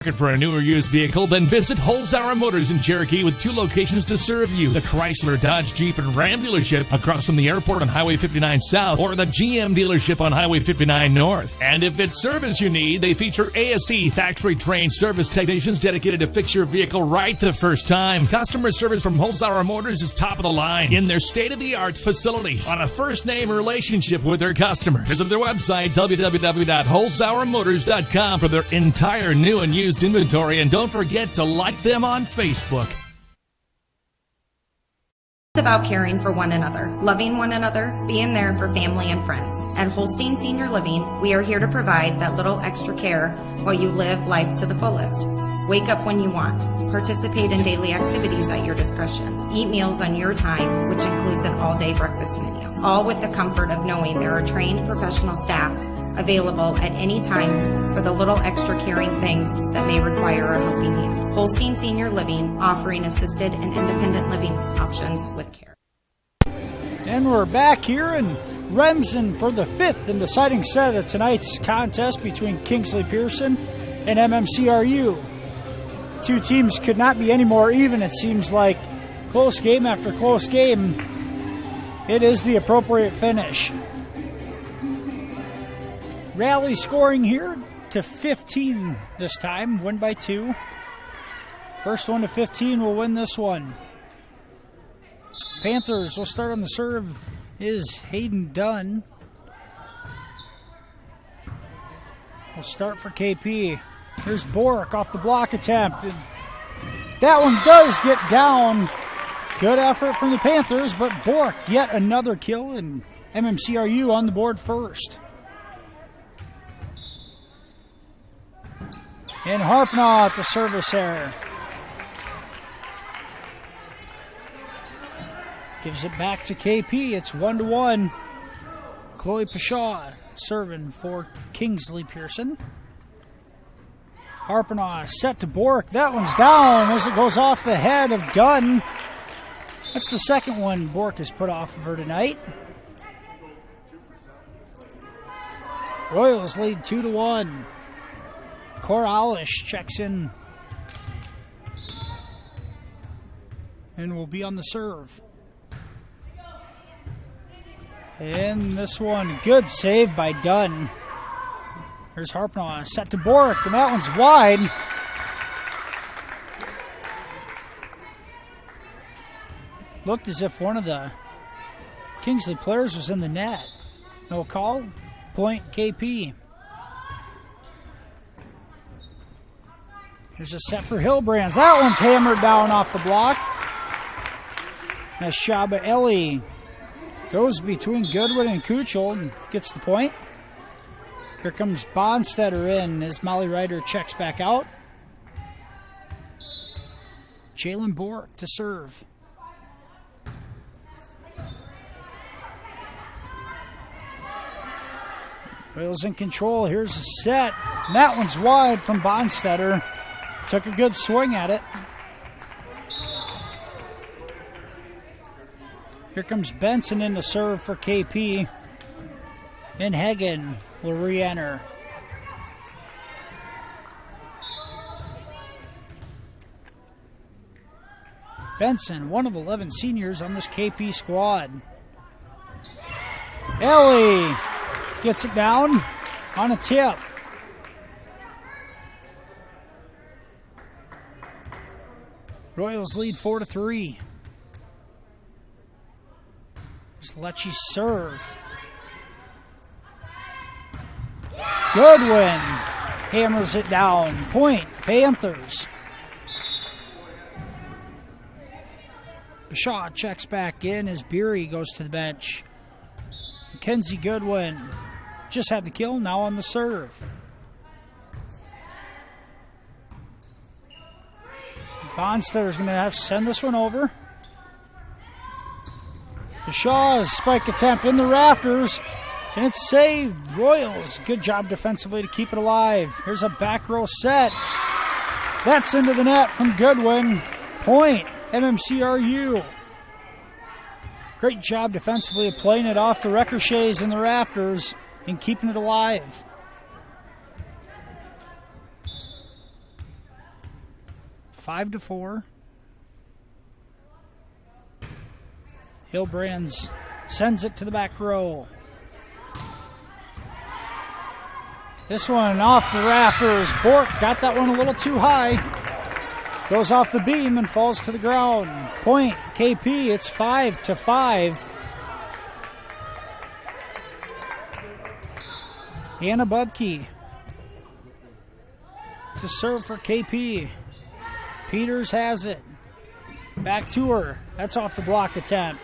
Looking for a new or used vehicle? Then visit Holzhauer Motors in Cherokee with 2 locations to serve you. The Chrysler, Dodge, Jeep, and Ram dealership across from the airport on Highway 59 South, or the GM dealership on Highway 59 North. And if it's service you need, they feature ASE factory-trained service technicians dedicated to fix your vehicle right the first time. Customer service from Holzhauer Motors is top of the line in their state-of-the-art facilities on a first-name relationship with their customers. Visit their website, www.holzhauermotors.com, for their entire new and used inventory, and don't forget to like them on Facebook. It's about caring for one another, loving one another, being there for family and friends. At Holstein Senior Living, we are here to provide that little extra care while you live life to the fullest. Wake up when you want. Participate in daily activities at your discretion. Eat meals on your time, which includes an all-day breakfast menu. All with the comfort of knowing there are trained professional staff available at any time for the little extra caring things that may require a helping hand. Holstein Senior Living, offering assisted and independent living options with care. And we're back here in Remsen for the 5th and deciding set of tonight's contest between Kingsley-Pierson and MMCRU. 2 teams could not be any more even, it seems like. Close game after close game. It is the appropriate finish. Rally scoring here to 15 this time, win by 2. First one to 15 will win this one. Panthers will start on the serve is Hayden Dunn. We'll start for KP. Here's Bork off the block attempt. That one does get down. Good effort from the Panthers, but Bork yet another kill, and MMCRU on the board first. And Harpinaugh at the service error. Gives it back to KP. It's 1-1. Chloe Pashaw serving for Kingsley-Pierson. Harpinaugh set to Bork. That one's down as it goes off the head of Dunn. That's the second one Bork has put off of her tonight. Royals lead 2-1. Coralish checks in and will be on the serve. And this one, good save by Dunn. Here's Harpinaugh set to Bork, and that one's wide. Looked as if one of the Kingsley players was in the net. No call. Point KP. Here's a set for Hillbrands. That one's hammered down off the block. That's Shaba Ellie Goes between Goodwin and Kuchel and gets the point. Here comes Bonstetter in as Molly Ryder checks back out. Jalen Bork to serve. Royals in control. Here's a set. And that one's wide from Bonstetter. Took a good swing at it. Here comes Benson in to serve for KP. And Hagen will re-enter. Benson, one of 11 seniors on this KP squad. Ellie gets it down on a tip. Royals lead 4-3. Just let you serve. Goodwin hammers it down. Point, Panthers. Shaw checks back in as Beery goes to the bench. Mackenzie Goodwin just had the kill, now on the serve. Bonstetter's going to have to send this one over. Shaw's spike attempt in the rafters, and it's saved. Royals, good job defensively to keep it alive. Here's a back row set. That's into the net from Goodwin. Point, MMCRU. Great job defensively of playing it off the ricochets in the rafters and keeping it alive. 5-4. Hilbrands sends it to the back row. This one off the rafters. Bork got that one a little too high. Goes off the beam and falls to the ground. Point, KP, it's 5-5. Anna Bubke to serve for KP. Peters has it. Back to her. That's off the block attempt.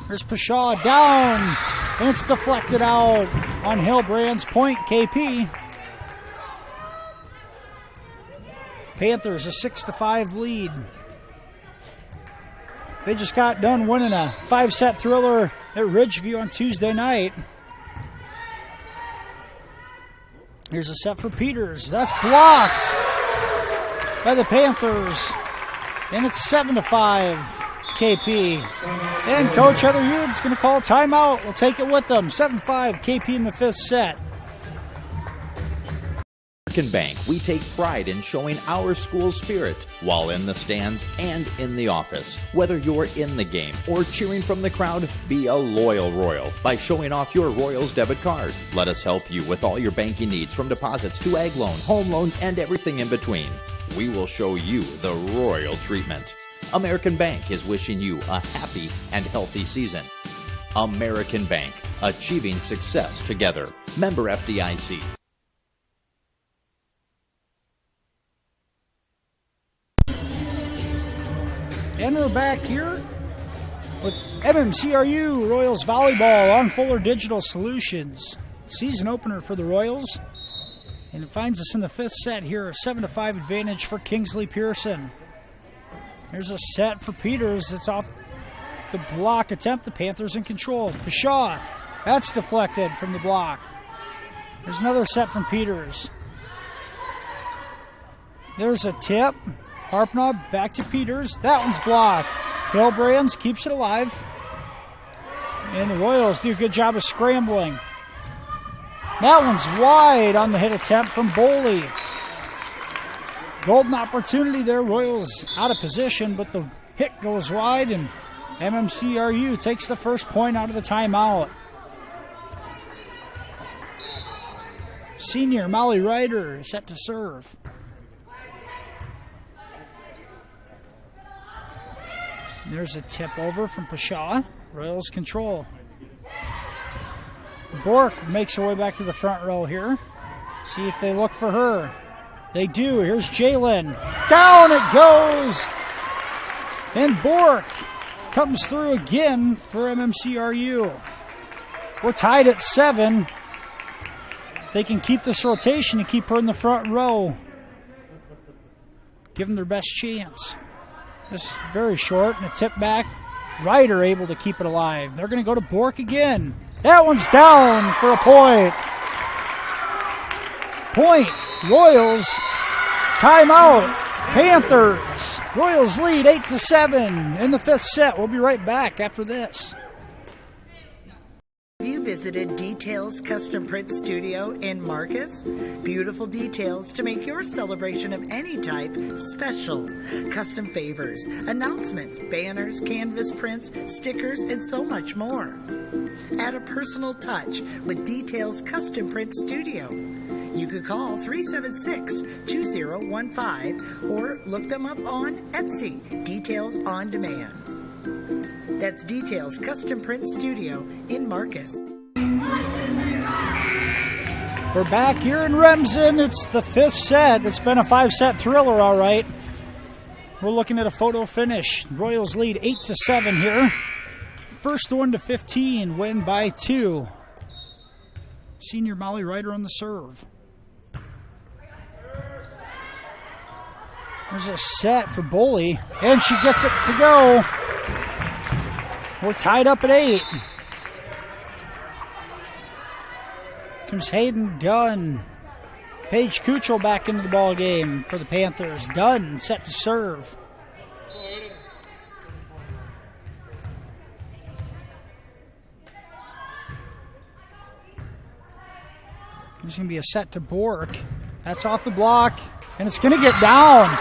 Here's Pashaw down. And it's deflected out on Hilbrand's point, KP. Panthers a 6-5 lead. They just got done winning a 5-set thriller at Ridgeview on Tuesday night. Here's a set for Peters. That's blocked by the Panthers. And it's 7-5 KP. And Coach Heather Hude's going to call timeout. We'll take it with them. 7-5 KP in the fifth set. American Bank, we take pride in showing our school spirit while in the stands and in the office. Whether you're in the game or cheering from the crowd, be a loyal Royal by showing off your Royals debit card. Let us help you with all your banking needs, from deposits to ag loan, home loans, and everything in between. We will show you the Royal treatment. American Bank is wishing you a happy and healthy season. American Bank, achieving success together. Member FDIC. And we're back here with MMCRU Royals Volleyball on Fuller Digital Solutions. Season opener for the Royals. And it finds us in the fifth set here, a 7-5 advantage for Kingsley-Pierson. Here's a set for Peters. It's off the block attempt. The Panthers in control. Pashaw, that's deflected from the block. There's another set from Peters. There's a tip. Harpnaugh back to Peters. That one's blocked. Hilbrands keeps it alive. And the Royals do a good job of scrambling. That one's wide on the hit attempt from Boley. Golden opportunity there. Royals out of position, but the hit goes wide, and MMCRU takes the first point out of the timeout. Senior Molly Ryder set to serve. There's a tip over from Pashaw. Royals control. Bork makes her way back to the front row here. See if they look for her. They do. Here's Jalen. Down it goes. And Bork comes through again for MMCRU. We're tied at 7. They can keep this rotation and keep her in the front row. Give them their best chance. This is very short and a tip back. Ryder able to keep it alive. They're going to go to Bork again. That one's down for a point. Point, Royals. Timeout, Panthers. Royals lead 8-7 in the 5th set. We'll be right back after this. Have you visited Details Custom Print Studio in Marcus? Beautiful details to make your celebration of any type special. Custom favors, announcements, banners, canvas prints, stickers, and so much more. Add a personal touch with Details Custom Print Studio. You could call 376-2015 or look them up on Etsy, Details on Demand. That's Details Custom Print Studio in Marcus. We're back here in Remsen. It's the 5th set. It's been a 5-set thriller, all right. We're looking at a photo finish. Royals lead 8-7 here. First one to 15, win by 2. Senior Molly Ryder on the serve. There's a set for Boley, and she gets it to go. We're tied up at 8. Comes Hayden Dunn. Paige Kuchel back into the ball game for the Panthers. Dunn set to serve. There's going to be a set to Bork. That's off the block, and it's going to get down.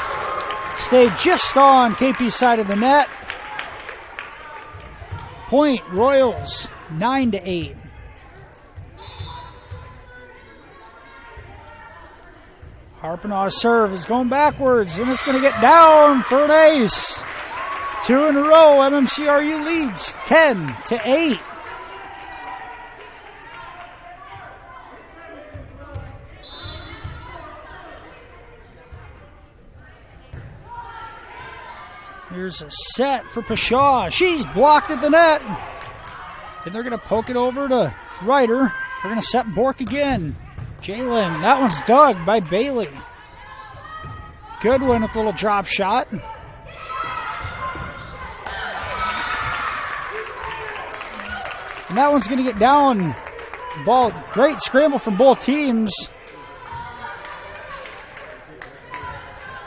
Stayed just on KP's side of the net. Point, Royals, 9-8. Harpenaw's serve is going backwards, and it's going to get down for an ace. 2 in a row. MMCRU leads 10-8. Here's a set for Pashaw. She's blocked at the net. And they're going to poke it over to Ryder. They're going to set Bork again. Jalen, that one's dug by Bailey. Goodwin with a little drop shot. And that one's going to get down. Ball, great scramble from both teams.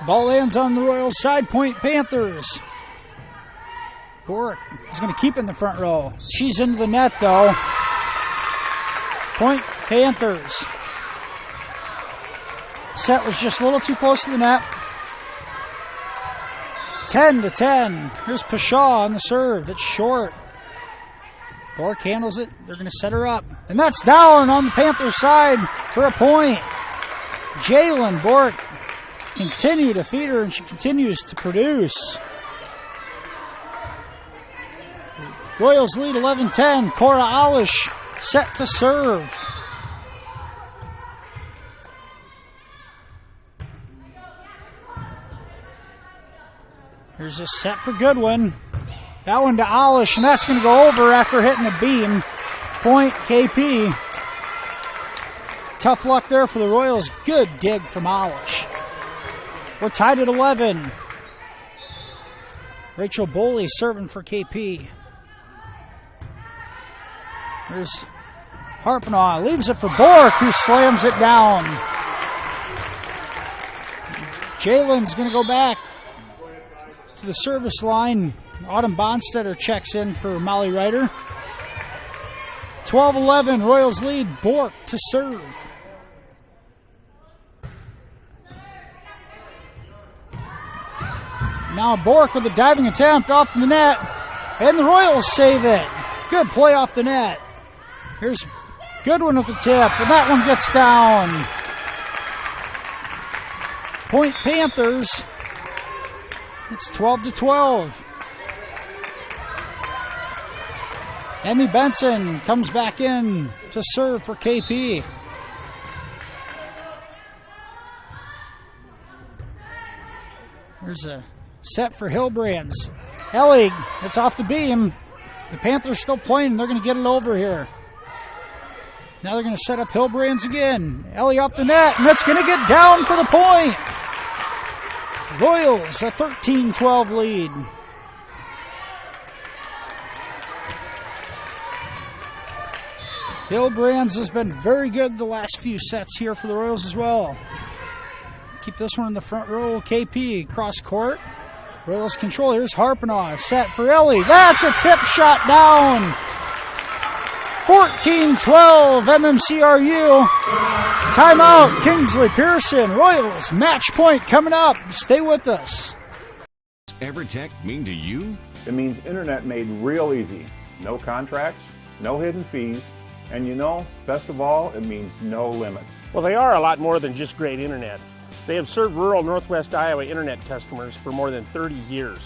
Ball lands on the Royals side, point Panthers. Bork is going to keep it in the front row. She's into the net though. Point Panthers. Set was just a little too close to the net. 10-10. Here's Pashaw on the serve. It's short. Bork handles it. They're going to set her up. And that's down on the Panthers side for a point. Jalen Bork continue to feed her, and she continues to produce. Royals lead 11-10. Cora Alish set to serve. Here's a set for Goodwin. That one to Alish, and that's going to go over after hitting the beam. Point KP. Tough luck there for the Royals. Good dig from Alish. We're tied at 11. Rachel Boley serving for KP. There's Harpenaw. Leaves it for Bork, who slams it down. Jalen's going to go back to the service line. Autumn Bonstetter checks in for Molly Ryder. 12-11. Royals lead. Bork to serve. Now Bork with a diving attempt off the net, and the Royals save it. Good play off the net. Here's Goodwin with the tip, and that one gets down. Point Panthers. It's 12-12. Emmy Benson comes back in to serve for KP. There's a set for Hillbrands. Ellie, it's off the beam. The Panthers still playing. They're going to get it over here. Now they're going to set up Hillbrands again. Ellie off the net, and that's going to get down for the point. Royals, a 13-12 lead. Hillbrands has been very good the last few sets here for the Royals as well. Keep this one in the front row. KP cross court. Royals control. Here's Harpinaugh set for Ellie. That's a tip shot down. 14-12 MMCRU. Timeout. Kingsley-Pierson. Royals match point coming up. Stay with us. EverTech mean to you? It means internet made real easy. No contracts, no hidden fees, and you know, best of all, it means no limits. Well, they are a lot more than just great internet. They have served rural Northwest Iowa internet customers for more than 30 years.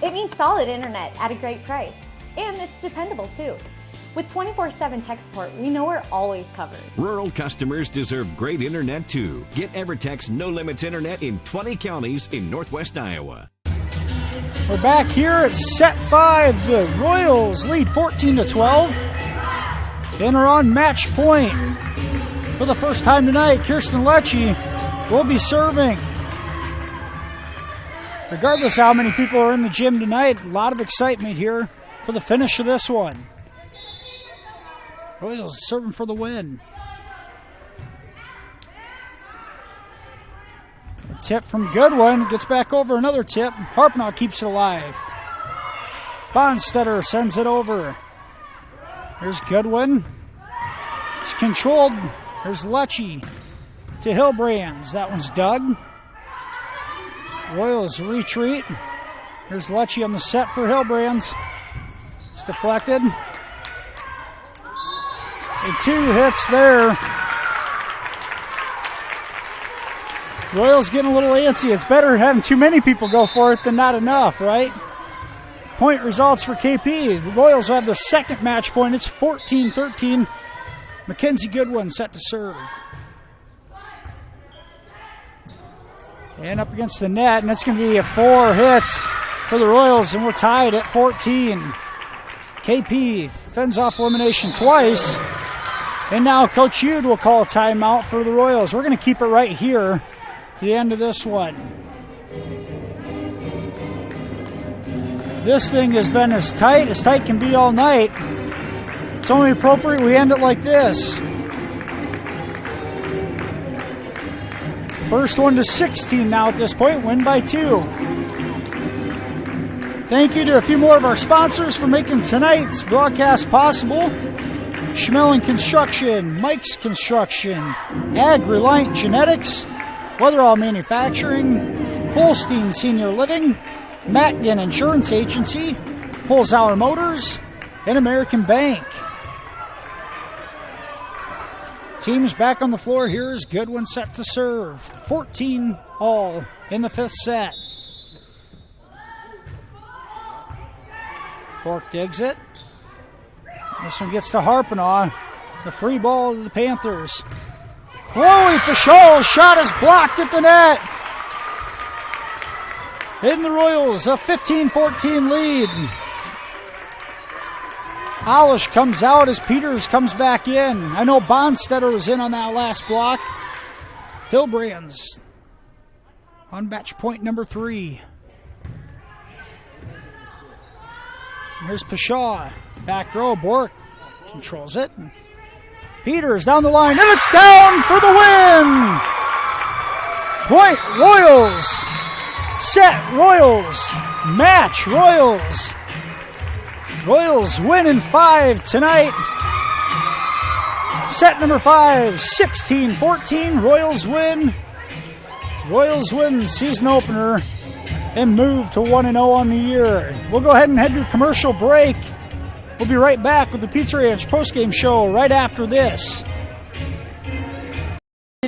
It means solid internet at a great price. And it's dependable too. With 24/7 tech support, we know we're always covered. Rural customers deserve great internet too. Get EverTech's no limits internet in 20 counties in Northwest Iowa. We're back here at set 5. The Royals lead 14-12. And are on match point. For the first time tonight, Kirsten Lecce will be serving. Regardless of how many people are in the gym tonight, a lot of excitement here for the finish of this one. Royals serving for the win. A tip from Goodwin. Gets back over another tip. Harpinaugh keeps it alive. Bonstetter sends it over. Here's Goodwin. It's controlled. Here's Lecce to Hillbrands. That one's dug. Royals retreat. Here's Lecce on the set for Hillbrands. It's deflected. And 2 hits there. Royals getting a little antsy. It's better having too many people go for it than not enough, right? Point results for KP. The Royals have the second match point. It's 14-13. Mackenzie Goodwin set to serve. And up against the net, and it's going to be 4 hits for the Royals, and we're tied at 14. KP fends off elimination twice. And now Coach Hughes will call a timeout for the Royals. We're going to keep it right here at the end of this one. This thing has been as tight can be all night. It's only appropriate we end it like this. First one to 16 now at this point, win by 2. Thank you to a few more of our sponsors for making tonight's broadcast possible. Schmeling Construction, Mike's Construction, Ag Reliant Genetics, Weatherall Manufacturing, Holstein Senior Living, Matkin Insurance Agency, Holzhauer Motors, and American Bank. Teams back on the floor. Here's Goodwin set to serve. 14 all in the 5th set. Bork digs it. This one gets to Harpinaugh. The free ball to the Panthers. Chloe Pichol's shot is blocked at the net. In the Royals, a 15-14 lead. Alish comes out as Peters comes back in. I know Bonstetter was in on that last block. Hillbrands on match point number 3. Here's Pichaud. Back row, Bork controls it. Peters down the line, and it's down for the win! Point Royals. Set Royals. Match Royals. Royals win in 5 tonight. Set number 5, 16-14. Royals win. Royals win season opener and move to 1-0 on the year. We'll go ahead and head to a commercial break. We'll be right back with the Pizza Ranch postgame show right after this.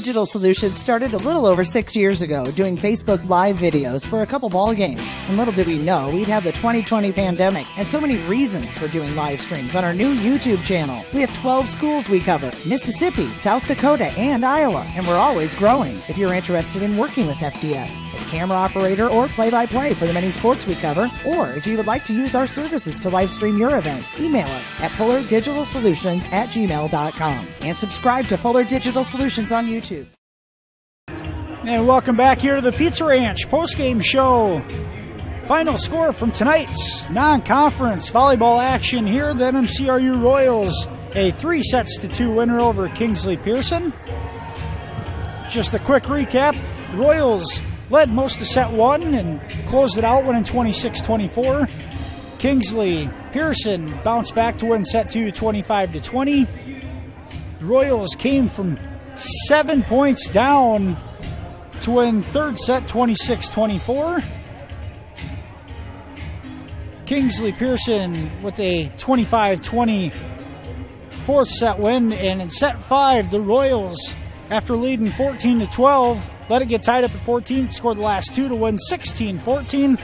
Digital Solutions started a little over 6 years ago doing Facebook Live videos for a couple ball games. And little did we know we'd have the 2020 pandemic and so many reasons for doing live streams on our new YouTube channel. We have 12 schools we cover: Mississippi, South Dakota, and Iowa, and we're always growing. If you're interested in working with FDS as camera operator or play-by-play for the many sports we cover, or if you would like to use our services to live stream your event, email us at fullerdigitalsolutions@gmail.com and subscribe to Fuller Digital Solutions on YouTube. And welcome back here to the Pizza Ranch postgame show. Final score from tonight's non-conference volleyball action here. The MMCRU Royals, a 3-2 winner over Kingsley-Pierson. Just a quick recap. The Royals led most of set 1 and closed it out, winning 26-24. Kingsley-Pierson bounced back to win set 2, 25-20. The Royals came from 7 points down to win third set, 26-24. Kingsley-Pierson with a 25-20 fourth set win. And in set 5, the Royals, after leading 14-12, let it get tied up at 14, scored the last 2 to win 16-14.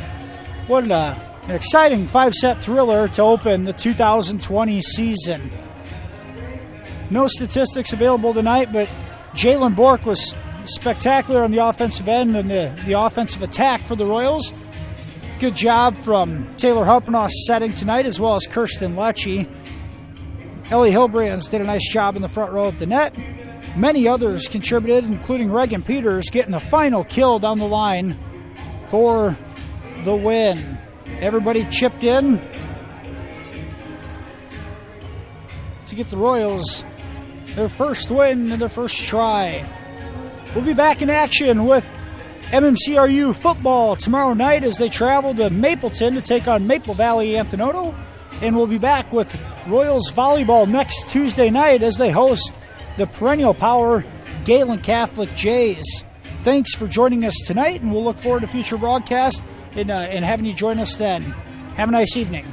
What an exciting 5-set thriller to open the 2020 season. No statistics available tonight, but Jalen Bork was spectacular on the offensive end and the offensive attack for the Royals. Good job from Taylor Huppernoss setting tonight, as well as Kirsten Lecce. Ellie Hilbrands did a nice job in the front row of the net. Many others contributed, including Reagan Peters getting a final kill down the line for the win. Everybody chipped in to get the Royals their first win and their first try. We'll be back in action with MMCRU football tomorrow night as they travel to Mapleton to take on Maple Valley Anthenoto. And we'll be back with Royals volleyball next Tuesday night as they host the perennial power Galen Catholic Jays. Thanks for joining us tonight, and we'll look forward to future broadcasts and having you join us then. Have a nice evening.